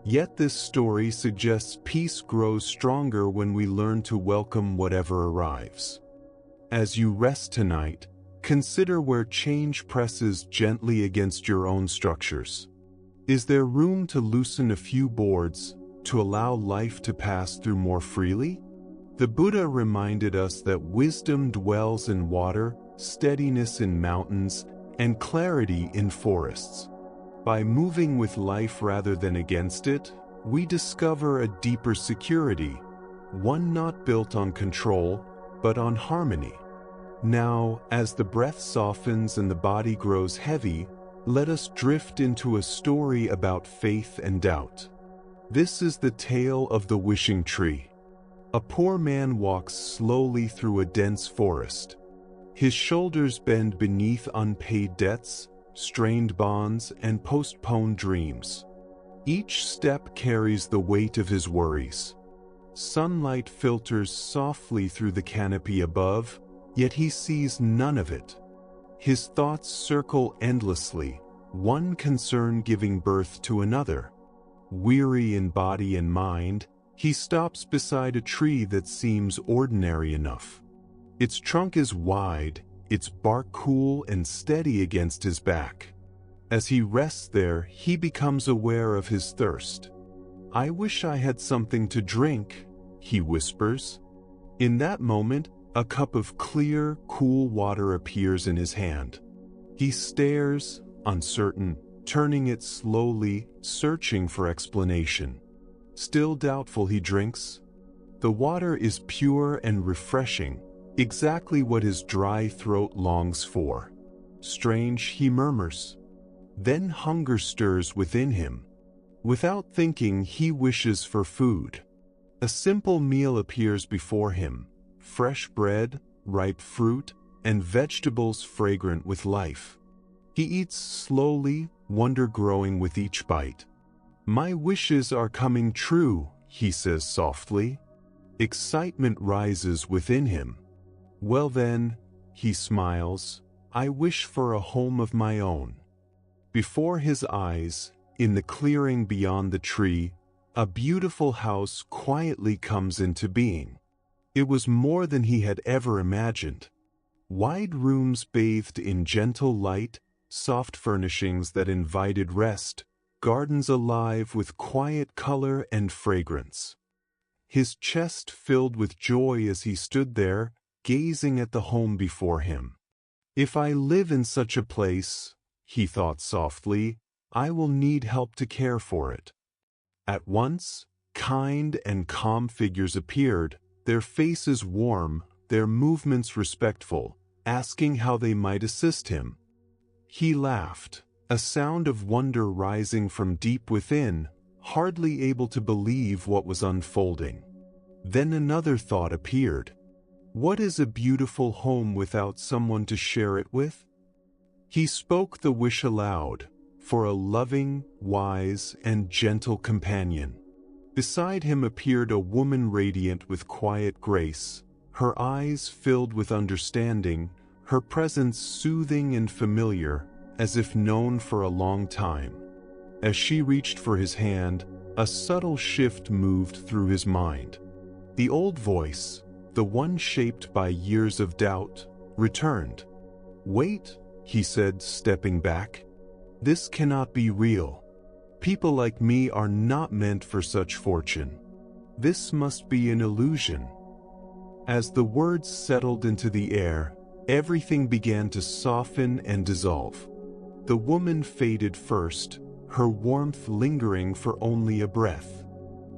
Yet this story suggests peace grows stronger when we learn to welcome whatever arrives. As you rest tonight, Consider where change presses gently against your own structures. Is there room to loosen a few boards, to allow life to pass through more freely? The Buddha reminded us that wisdom dwells in water, steadiness in mountains, and clarity in forests. By moving with life rather than against it, we discover a deeper security, one not built on control, but on harmony. Now, as the breath softens and the body grows heavy, let us drift into a story about faith and doubt. This is the tale of the wishing tree. A poor man walks slowly through a dense forest. His shoulders bend beneath unpaid debts, strained bonds, and postponed dreams. Each step carries the weight of his worries. Sunlight filters softly through the canopy above, yet he sees none of it. His thoughts circle endlessly, one concern giving birth to another. Weary in body and mind, he stops beside a tree that seems ordinary enough. Its trunk is wide, its bark cool and steady against his back. As he rests there, he becomes aware of his thirst. "I wish I had something to drink," he whispers. In that moment, a cup of clear, cool water appears in his hand. He stares, uncertain, turning it slowly, searching for explanation. Still doubtful, he drinks. The water is pure and refreshing, exactly what his dry throat longs for. "Strange," he murmurs. Then hunger stirs within him. Without thinking, he wishes for food. A simple meal appears before him: fresh bread, ripe fruit, and vegetables fragrant with life. He eats slowly, wonder growing with each bite. "My wishes are coming true," he says softly. Excitement rises within him. "Well then," he smiles, "I wish for a home of my own." Before his eyes, in the clearing beyond the tree, a beautiful house quietly comes into being. It was more than he had ever imagined. Wide rooms bathed in gentle light, soft furnishings that invited rest, gardens alive with quiet color and fragrance. His chest filled with joy as he stood there, gazing at the home before him. "If I live in such a place," he thought softly, "I will need help to care for it." At once, kind and calm figures appeared, their faces warm, their movements respectful, asking how they might assist him. He laughed, a sound of wonder rising from deep within, hardly able to believe what was unfolding. Then another thought appeared. What is a beautiful home without someone to share it with? He spoke the wish aloud, for a loving, wise, and gentle companion. Beside him appeared a woman radiant with quiet grace, her eyes filled with understanding, her presence soothing and familiar, as if known for a long time. As she reached for his hand, a subtle shift moved through his mind. The old voice, the one shaped by years of doubt, returned. "Wait," he said, stepping back. "This cannot be real. People like me are not meant for such fortune. This must be an illusion." As the words settled into the air, everything began to soften and dissolve. The woman faded first, her warmth lingering for only a breath.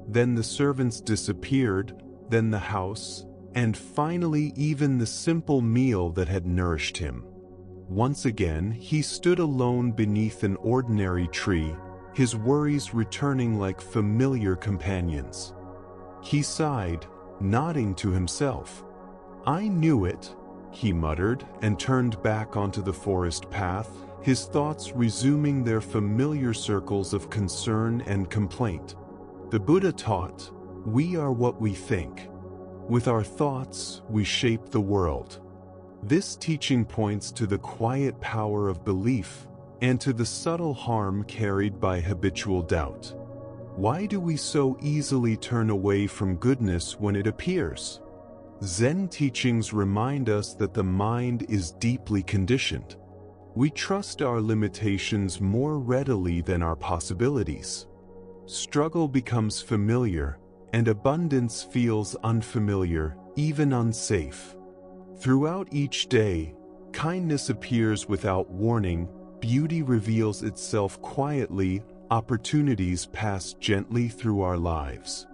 Then the servants disappeared, then the house, and finally even the simple meal that had nourished him. Once again, he stood alone beneath an ordinary tree, his worries returning like familiar companions. He sighed, nodding to himself. "I knew it," he muttered, and turned back onto the forest path, his thoughts resuming their familiar circles of concern and complaint. The Buddha taught, "We are what we think. With our thoughts, we shape the world." This teaching points to the quiet power of belief and to the subtle harm carried by habitual doubt. Why do we so easily turn away from goodness when it appears? Zen teachings remind us that the mind is deeply conditioned. We trust our limitations more readily than our possibilities. Struggle becomes familiar, and abundance feels unfamiliar, even unsafe. Throughout each day, kindness appears without warning, beauty reveals itself quietly, opportunities pass gently through our lives.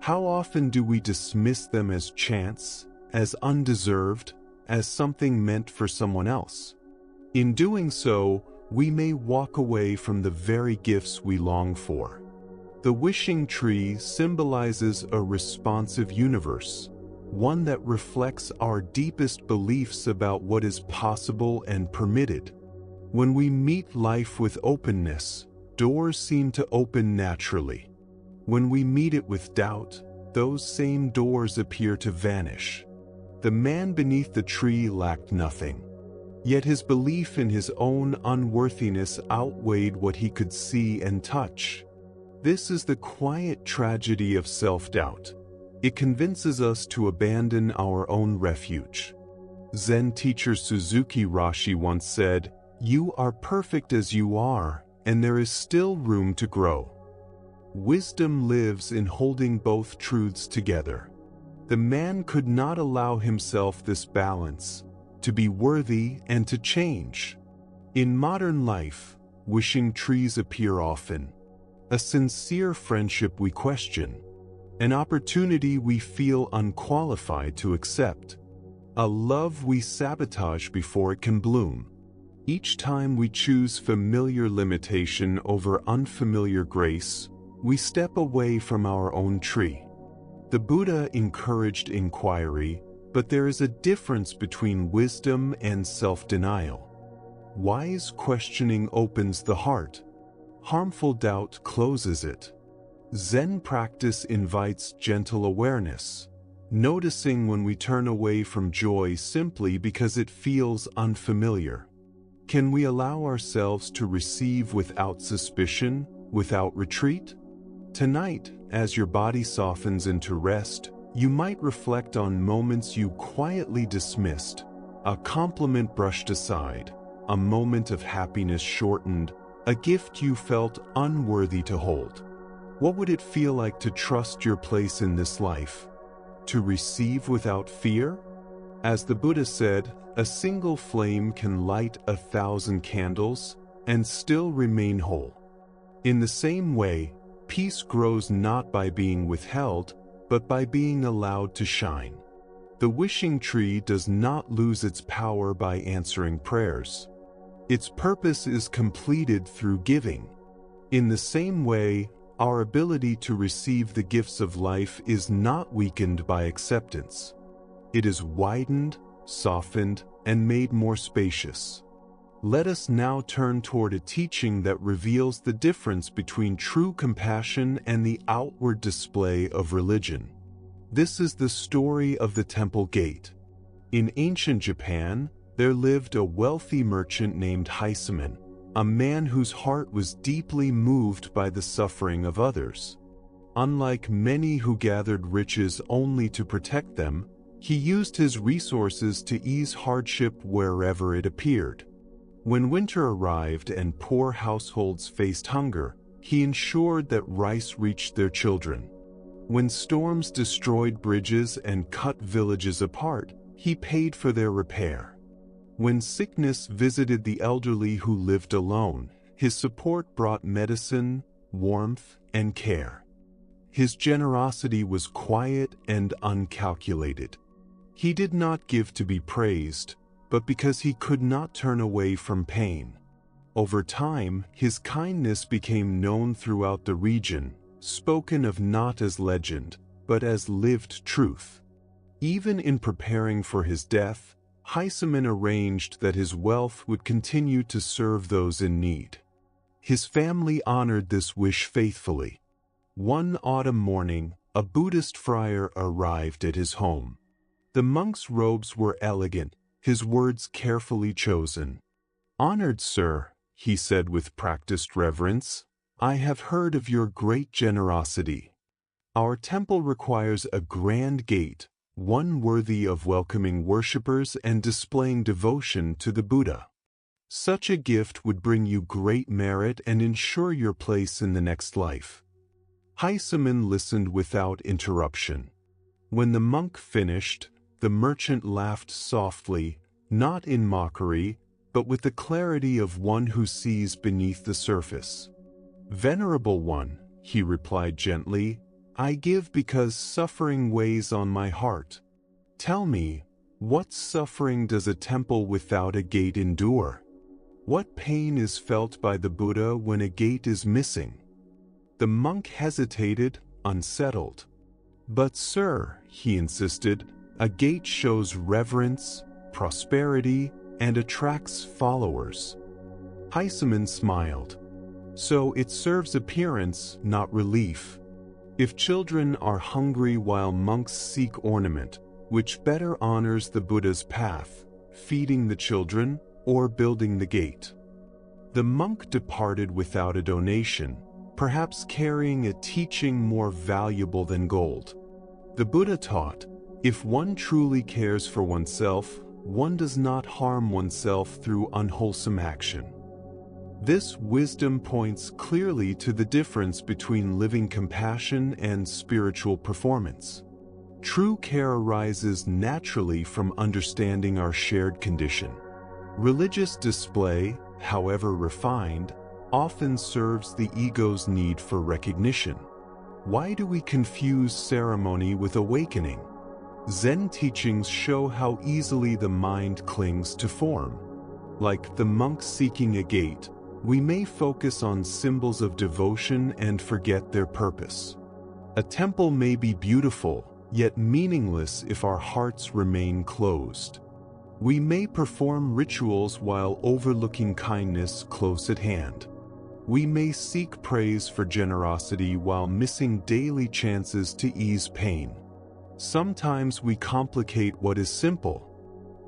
How often do we dismiss them as chance, as undeserved, as something meant for someone else? In doing so, we may walk away from the very gifts we long for. The wishing tree symbolizes a responsive universe, one that reflects our deepest beliefs about what is possible and permitted. When we meet life with openness, doors seem to open naturally. When we meet it with doubt, those same doors appear to vanish. The man beneath the tree lacked nothing, yet his belief in his own unworthiness outweighed what he could see and touch. This is the quiet tragedy of self-doubt. It convinces us to abandon our own refuge. Zen teacher Suzuki Roshi once said, "You are perfect as you are, and there is still room to grow." Wisdom lives in holding both truths together. The man could not allow himself this balance, to be worthy and to change. In modern life, wishing trees appear often. A sincere friendship we question. An opportunity we feel unqualified to accept. A love we sabotage before it can bloom. Each time we choose familiar limitation over unfamiliar grace, we step away from our own tree. The Buddha encouraged inquiry, but there is a difference between wisdom and self-denial. Wise questioning opens the heart. Harmful doubt closes it. Zen practice invites gentle awareness, noticing when we turn away from joy simply because it feels unfamiliar. Can we allow ourselves to receive without suspicion, without retreat? Tonight, as your body softens into rest, you might reflect on moments you quietly dismissed, a compliment brushed aside, a moment of happiness shortened, a gift you felt unworthy to hold. What would it feel like to trust your place in this life? To receive without fear? As the Buddha said, a single flame can light 1,000 candles and still remain whole. In the same way, peace grows not by being withheld, but by being allowed to shine. The wishing tree does not lose its power by answering prayers. Its purpose is completed through giving. In the same way, our ability to receive the gifts of life is not weakened by acceptance. It is widened, softened, and made more spacious. Let us now turn toward a teaching that reveals the difference between true compassion and the outward display of religion. This is the story of the temple gate. In ancient Japan, there lived a wealthy merchant named Heiseman, a man whose heart was deeply moved by the suffering of others. Unlike many who gathered riches only to protect them, he used his resources to ease hardship wherever it appeared. When winter arrived and poor households faced hunger, he ensured that rice reached their children. When storms destroyed bridges and cut villages apart, he paid for their repair. When sickness visited the elderly who lived alone, his support brought medicine, warmth, and care. His generosity was quiet and uncalculated. He did not give to be praised, but because he could not turn away from pain. Over time, his kindness became known throughout the region, spoken of not as legend, but as lived truth. Even in preparing for his death, Heiseman arranged that his wealth would continue to serve those in need. His family honored this wish faithfully. One autumn morning, a Buddhist friar arrived at his home. The monk's robes were elegant, his words carefully chosen. "Honored sir," he said with practiced reverence, "I have heard of your great generosity. Our temple requires a grand gate, one worthy of welcoming worshippers and displaying devotion to the Buddha. Such a gift would bring you great merit and ensure your place in the next life. Heiseman listened without interruption. When the monk finished, the merchant laughed softly, not in mockery, but with the clarity of one who sees beneath the surface. "Venerable one," he replied gently, "I give because suffering weighs on my heart. Tell me, what suffering does a temple without a gate endure? What pain is felt by the Buddha when a gate is missing?" The monk hesitated, unsettled. "But sir," he insisted, "a gate shows reverence, prosperity, and attracts followers." Heiseman smiled. "So it serves appearance, not relief. If children are hungry while monks seek ornament, which better honors the Buddha's path, feeding the children or building the gate?" The monk departed without a donation, perhaps carrying a teaching more valuable than gold. The Buddha taught, if one truly cares for oneself, one does not harm oneself through unwholesome action. This wisdom points clearly to the difference between living compassion and spiritual performance. True care arises naturally from understanding our shared condition. Religious display, however refined, often serves the ego's need for recognition. Why do we confuse ceremony with awakening? Zen teachings show how easily the mind clings to form. Like the monk seeking a gate, we may focus on symbols of devotion and forget their purpose. A temple may be beautiful, yet meaningless if our hearts remain closed. We may perform rituals while overlooking kindness close at hand. We may seek praise for generosity while missing daily chances to ease pain. Sometimes we complicate what is simple.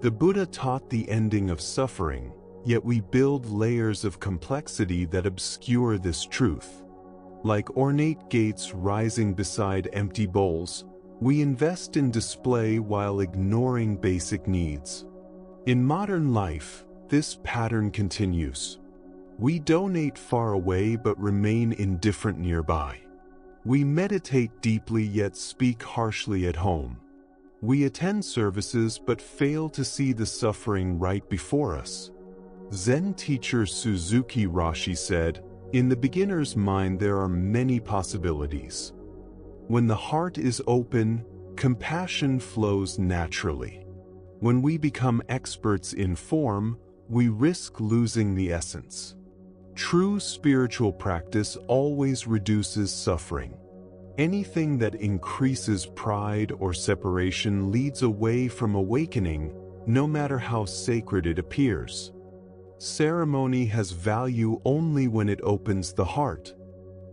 The Buddha taught the ending of suffering, yet we build layers of complexity that obscure this truth. Like ornate gates rising beside empty bowls, we invest in display while ignoring basic needs. In modern life, this pattern continues. We donate far away but remain indifferent nearby. We meditate deeply yet speak harshly at home. We attend services but fail to see the suffering right before us. Zen teacher Suzuki Roshi said, "In the beginner's mind there are many possibilities. When the heart is open, compassion flows naturally. When we become experts in form, we risk losing the essence." True spiritual practice always reduces suffering. Anything that increases pride or separation leads away from awakening, no matter how sacred it appears. Ceremony has value only when it opens the heart.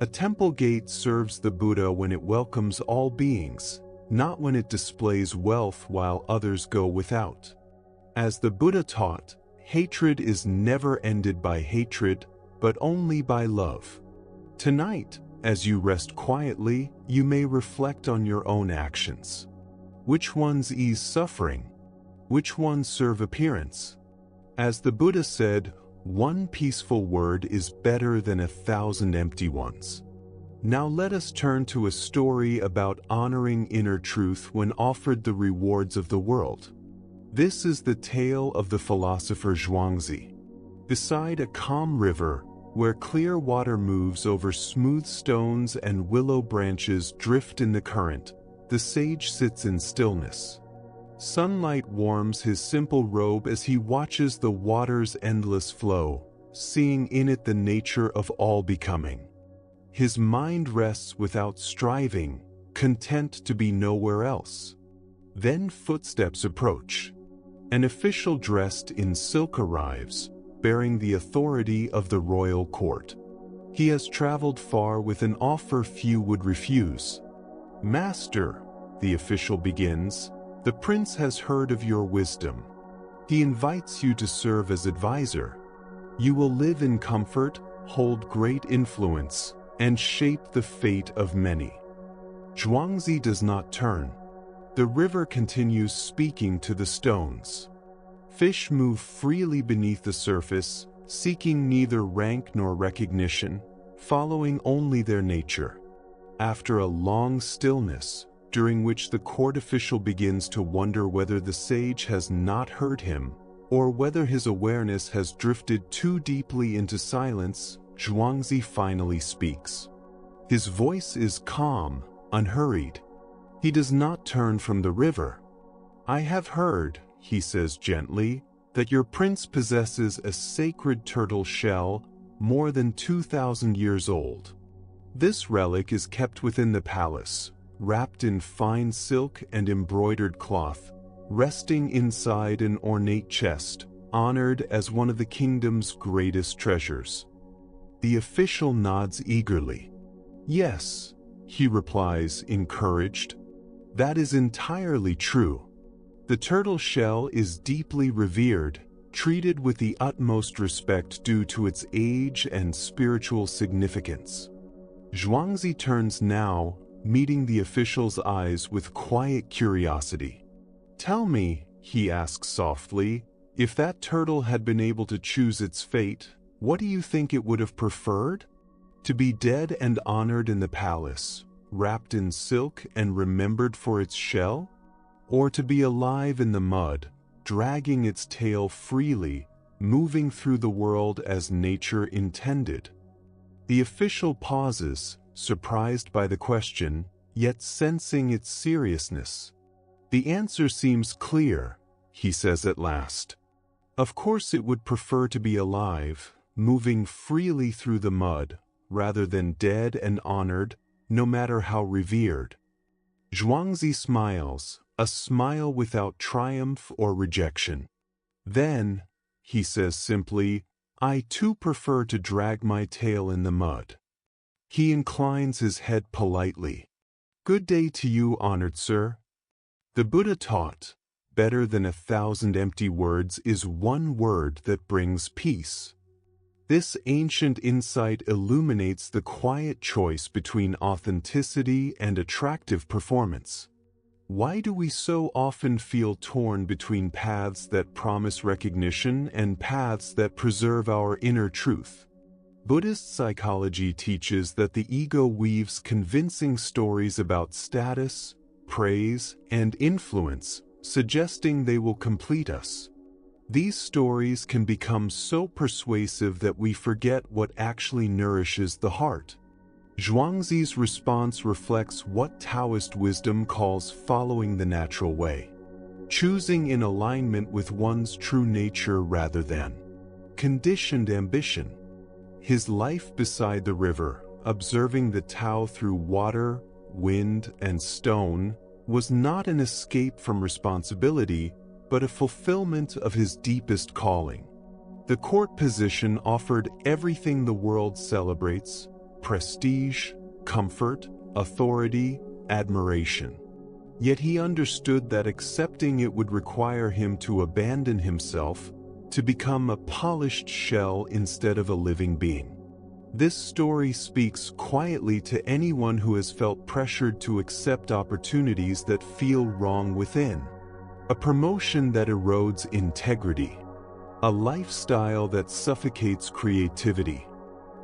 A temple gate serves the Buddha when it welcomes all beings, not when it displays wealth while others go without. As the Buddha taught, hatred is never ended by hatred, but only by love. Tonight, as you rest quietly, you may reflect on your own actions. Which ones ease suffering? Which ones serve appearance? As the Buddha said, one peaceful word is better than 1,000 empty ones. Now let us turn to a story about honoring inner truth when offered the rewards of the world. This is the tale of the philosopher Zhuangzi. Beside a calm river, where clear water moves over smooth stones and willow branches drift in the current, the sage sits in stillness. Sunlight warms his simple robe as he watches the water's endless flow, seeing in it the nature of all becoming. His mind rests without striving, content to be nowhere else. Then footsteps approach. An official dressed in silk arrives, bearing the authority of the royal court. He has traveled far with an offer few would refuse. "Master," the official begins, "the prince has heard of your wisdom. He invites you to serve as advisor. You will live in comfort, hold great influence, and shape the fate of many." Zhuangzi does not turn. The river continues speaking to the stones. Fish move freely beneath the surface, seeking neither rank nor recognition, following only their nature. After a long stillness, during which the court official begins to wonder whether the sage has not heard him, or whether his awareness has drifted too deeply into silence, Zhuangzi finally speaks. His voice is calm, unhurried. He does not turn from the river. "I have heard," he says gently, "that your prince possesses a sacred turtle shell more than 2,000 years old. This relic is kept within the palace, wrapped in fine silk and embroidered cloth, resting inside an ornate chest, honored as one of the kingdom's greatest treasures." The official nods eagerly. "Yes," he replies, encouraged. "That is entirely true. The turtle shell is deeply revered, treated with the utmost respect due to its age and spiritual significance." Zhuangzi turns now, meeting the official's eyes with quiet curiosity. "Tell me," he asks softly, "if that turtle had been able to choose its fate, what do you think it would have preferred? To be dead and honored in the palace, wrapped in silk and remembered for its shell? Or to be alive in the mud, dragging its tail freely, moving through the world as nature intended?" The official pauses, surprised by the question, yet sensing its seriousness. "The answer seems clear," he says at last. "Of course it would prefer to be alive, moving freely through the mud, rather than dead and honored, no matter how revered." Zhuangzi smiles, a smile without triumph or rejection. "Then," he says simply, "I too prefer to drag my tail in the mud." He inclines his head politely. "Good day to you, honored sir." The Buddha taught, better than 1,000 empty words is one word that brings peace. This ancient insight illuminates the quiet choice between authenticity and attractive performance. Why do we so often feel torn between paths that promise recognition and paths that preserve our inner truth? Buddhist psychology teaches that the ego weaves convincing stories about status, praise, and influence, suggesting they will complete us. These stories can become so persuasive that we forget what actually nourishes the heart. Zhuangzi's response reflects what Taoist wisdom calls following the natural way, choosing in alignment with one's true nature rather than conditioned ambition. His life beside the river, observing the Tao through water, wind, and stone, was not an escape from responsibility, but a fulfillment of his deepest calling. The court position offered everything the world celebrates: prestige, comfort, authority, admiration. Yet he understood that accepting it would require him to abandon himself, to become a polished shell instead of a living being. This story speaks quietly to anyone who has felt pressured to accept opportunities that feel wrong within. A promotion that erodes integrity. A lifestyle that suffocates creativity.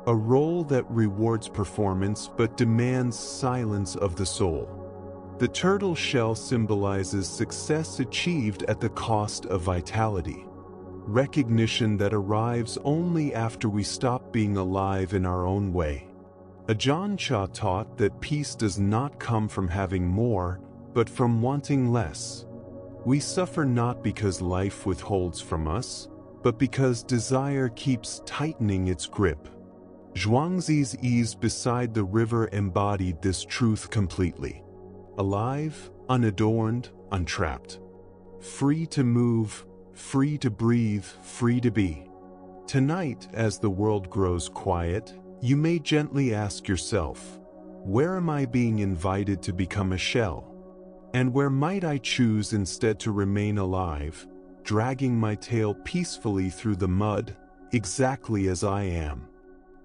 A role that rewards performance but demands silence of the soul. The turtle shell symbolizes success achieved at the cost of vitality. Recognition that arrives only after we stop being alive in our own way. Ajahn Chah taught that peace does not come from having more, but from wanting less. We suffer not because life withholds from us, but because desire keeps tightening its grip. Zhuangzi's ease beside the river embodied this truth completely. Alive, unadorned, untrapped. Free to move, free to breathe, free to be. Tonight, as the world grows quiet, you may gently ask yourself, where am I being invited to become a shell? And where might I choose instead to remain alive, dragging my tail peacefully through the mud, exactly as I am?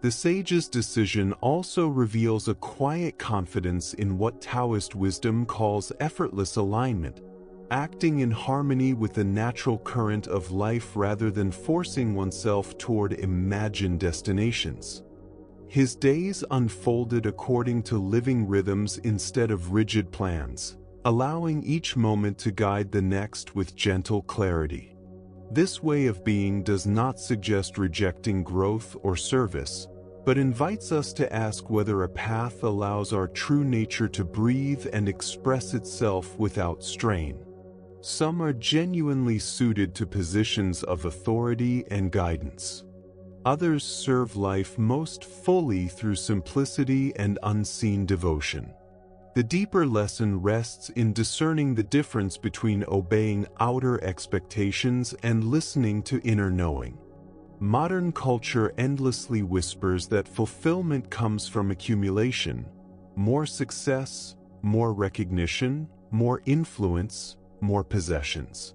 The sage's decision also reveals a quiet confidence in what Taoist wisdom calls effortless alignment, acting in harmony with the natural current of life rather than forcing oneself toward imagined destinations. His days unfolded according to living rhythms instead of rigid plans, allowing each moment to guide the next with gentle clarity. This way of being does not suggest rejecting growth or service, but invites us to ask whether a path allows our true nature to breathe and express itself without strain. Some are genuinely suited to positions of authority and guidance. Others serve life most fully through simplicity and unseen devotion. The deeper lesson rests in discerning the difference between obeying outer expectations and listening to inner knowing. Modern culture endlessly whispers that fulfillment comes from accumulation, more success, more recognition, more influence, more possessions.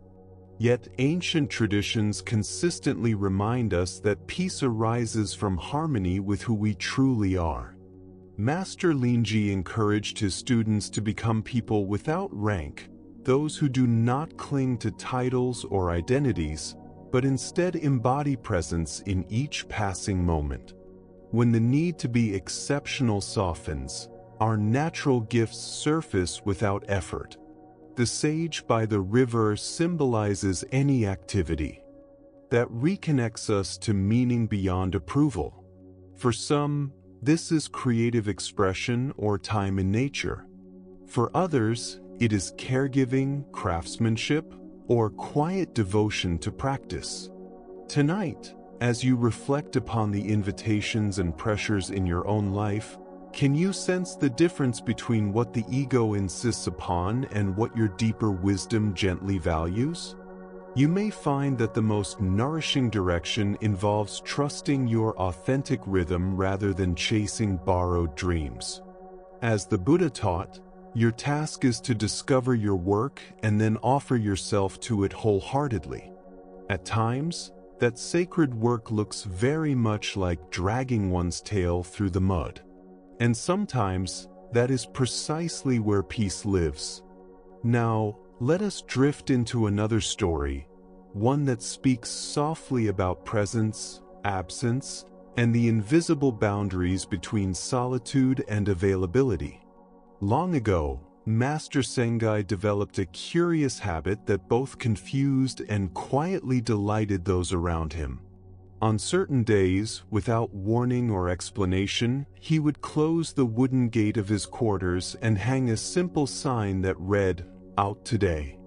Yet ancient traditions consistently remind us that peace arises from harmony with who we truly are. Master Linji encouraged his students to become people without rank, those who do not cling to titles or identities, but instead embody presence in each passing moment. When the need to be exceptional softens, our natural gifts surface without effort. The sage by the river symbolizes any activity that reconnects us to meaning beyond approval. For some, this is creative expression or time in nature. For others, it is caregiving, craftsmanship, or quiet devotion to practice. Tonight, as you reflect upon the invitations and pressures in your own life, can you sense the difference between what the ego insists upon and what your deeper wisdom gently values? You may find that the most nourishing direction involves trusting your authentic rhythm rather than chasing borrowed dreams. As the Buddha taught, your task is to discover your work and then offer yourself to it wholeheartedly. At times, that sacred work looks very much like dragging one's tail through the mud. And sometimes, that is precisely where peace lives. Now, let us drift into another story, one that speaks softly about presence, absence, and the invisible boundaries between solitude and availability. Long ago, Master Sengai developed a curious habit that both confused and quietly delighted those around him. On certain days, without warning or explanation, he would close the wooden gate of his quarters and hang a simple sign that read, "Out today."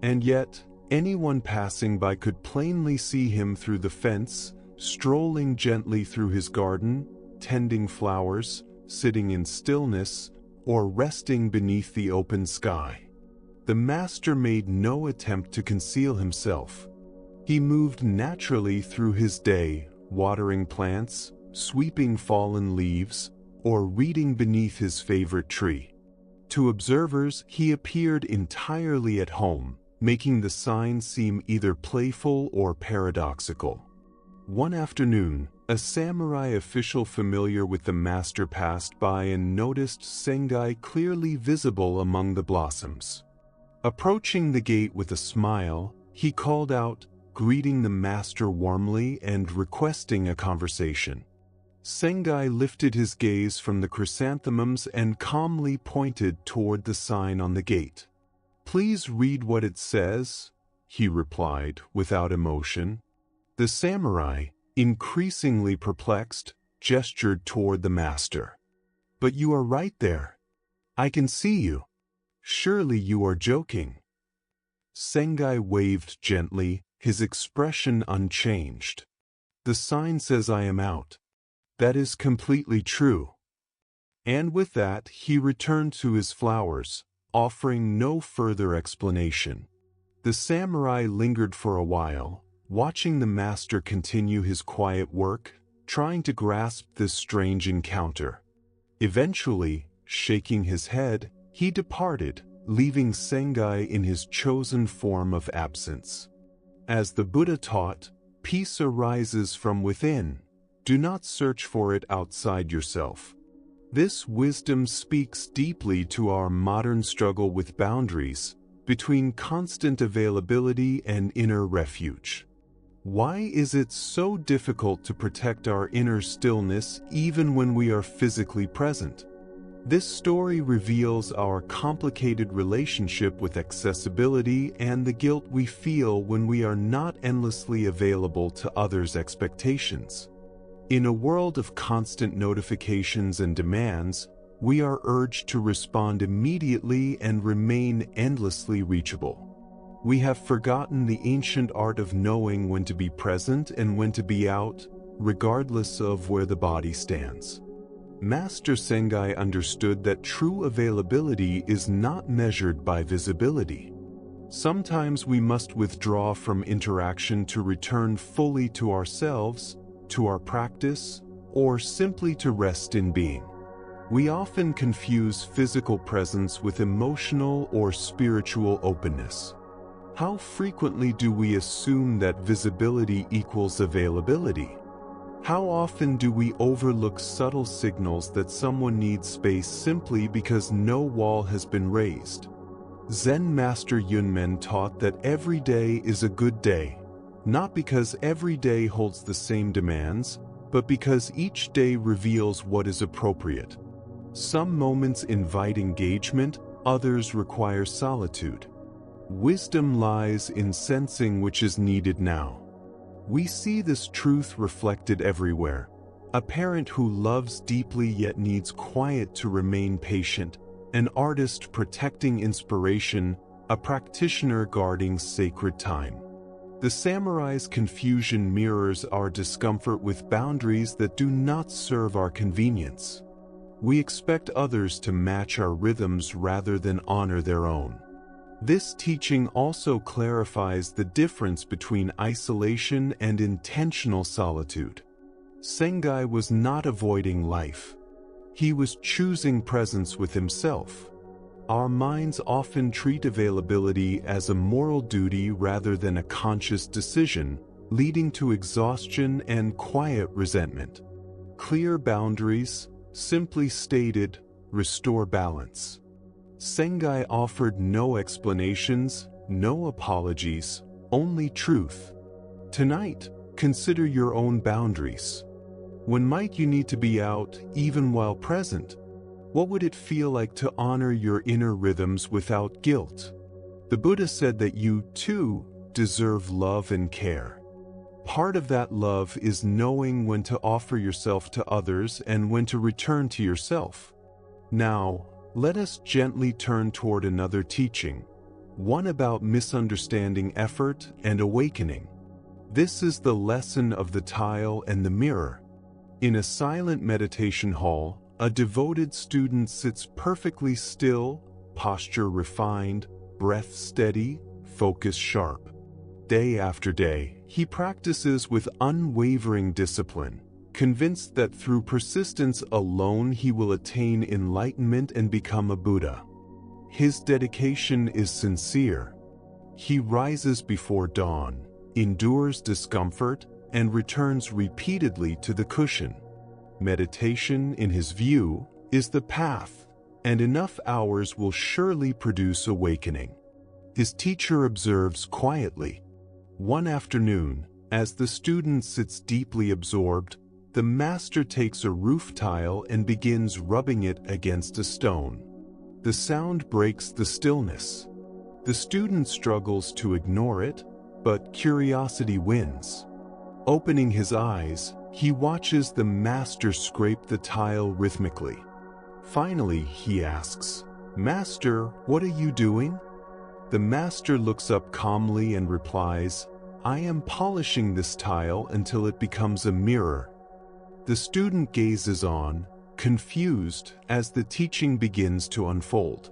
And yet, anyone passing by could plainly see him through the fence, strolling gently through his garden, tending flowers, sitting in stillness, or resting beneath the open sky. The master made no attempt to conceal himself. He moved naturally through his day, watering plants, sweeping fallen leaves, or reading beneath his favorite tree. To observers, he appeared entirely at home, making the sign seem either playful or paradoxical. One afternoon, a samurai official familiar with the master passed by and noticed Sengai clearly visible among the blossoms. Approaching the gate with a smile, he called out, greeting the master warmly and requesting a conversation. Sengai lifted his gaze from the chrysanthemums and calmly pointed toward the sign on the gate. "Please read what it says," he replied without emotion. The samurai, increasingly perplexed, gestured toward the master. "But you are right there. I can see you. Surely you are joking." Sengai waved gently, his expression unchanged. "The sign says I am out. That is completely true." And with that, he returned to his flowers, offering no further explanation. The samurai lingered for a while, watching the master continue his quiet work, trying to grasp this strange encounter. Eventually, shaking his head, he departed, leaving Sengai in his chosen form of absence. As the Buddha taught, peace arises from within, Do not search for it outside yourself. This wisdom speaks deeply to our modern struggle with boundaries between constant availability and inner refuge. Why is it so difficult to protect our inner stillness even when we are physically present? This story reveals our complicated relationship with accessibility and the guilt we feel when we are not endlessly available to others' expectations. In a world of constant notifications and demands, we are urged to respond immediately and remain endlessly reachable. We have forgotten the ancient art of knowing when to be present and when to be out, regardless of where the body stands. Master Sengai understood that true availability is not measured by visibility. Sometimes we must withdraw from interaction to return fully to ourselves, to our practice, or simply to rest in being. We often confuse physical presence with emotional or spiritual openness. How frequently do we assume that visibility equals availability? How often do we overlook subtle signals that someone needs space simply because no wall has been raised? Zen Master Yunmen taught that every day is a good day, not because every day holds the same demands, but because each day reveals what is appropriate. Some moments invite engagement, others require solitude. Wisdom lies in sensing which is needed now. We see this truth reflected everywhere. A parent who loves deeply yet needs quiet to remain patient, an artist protecting inspiration, a practitioner guarding sacred time. The samurai's confusion mirrors our discomfort with boundaries that do not serve our convenience. We expect others to match our rhythms rather than honor their own. This teaching also clarifies the difference between isolation and intentional solitude. Sengai was not avoiding life. He was choosing presence with himself. Our minds often treat availability as a moral duty rather than a conscious decision, leading to exhaustion and quiet resentment. Clear boundaries, simply stated, restore balance. Sengai offered no explanations, no apologies, only truth. Tonight, consider your own boundaries. When might you need to be out, even while present? What would it feel like to honor your inner rhythms without guilt? The Buddha said that you, too, deserve love and care. Part of that love is knowing when to offer yourself to others and when to return to yourself. Now, let us gently turn toward another teaching, one about misunderstanding effort and awakening. This is the lesson of the tile and the mirror. In a silent meditation hall, a devoted student sits perfectly still, posture refined, breath steady, focus sharp. Day after day, he practices with unwavering discipline, convinced that through persistence alone he will attain enlightenment and become a Buddha. His dedication is sincere. He rises before dawn, endures discomfort, and returns repeatedly to the cushion. Meditation, in his view, is the path, and enough hours will surely produce awakening. His teacher observes quietly. One afternoon, as the student sits deeply absorbed, the master takes a roof tile and begins rubbing it against a stone. The sound breaks the stillness. The student struggles to ignore it, but curiosity wins. Opening his eyes, he watches the master scrape the tile rhythmically. Finally, he asks, "Master, what are you doing?" The master looks up calmly and replies, "I am polishing this tile until it becomes a mirror." The student gazes on, confused, as the teaching begins to unfold.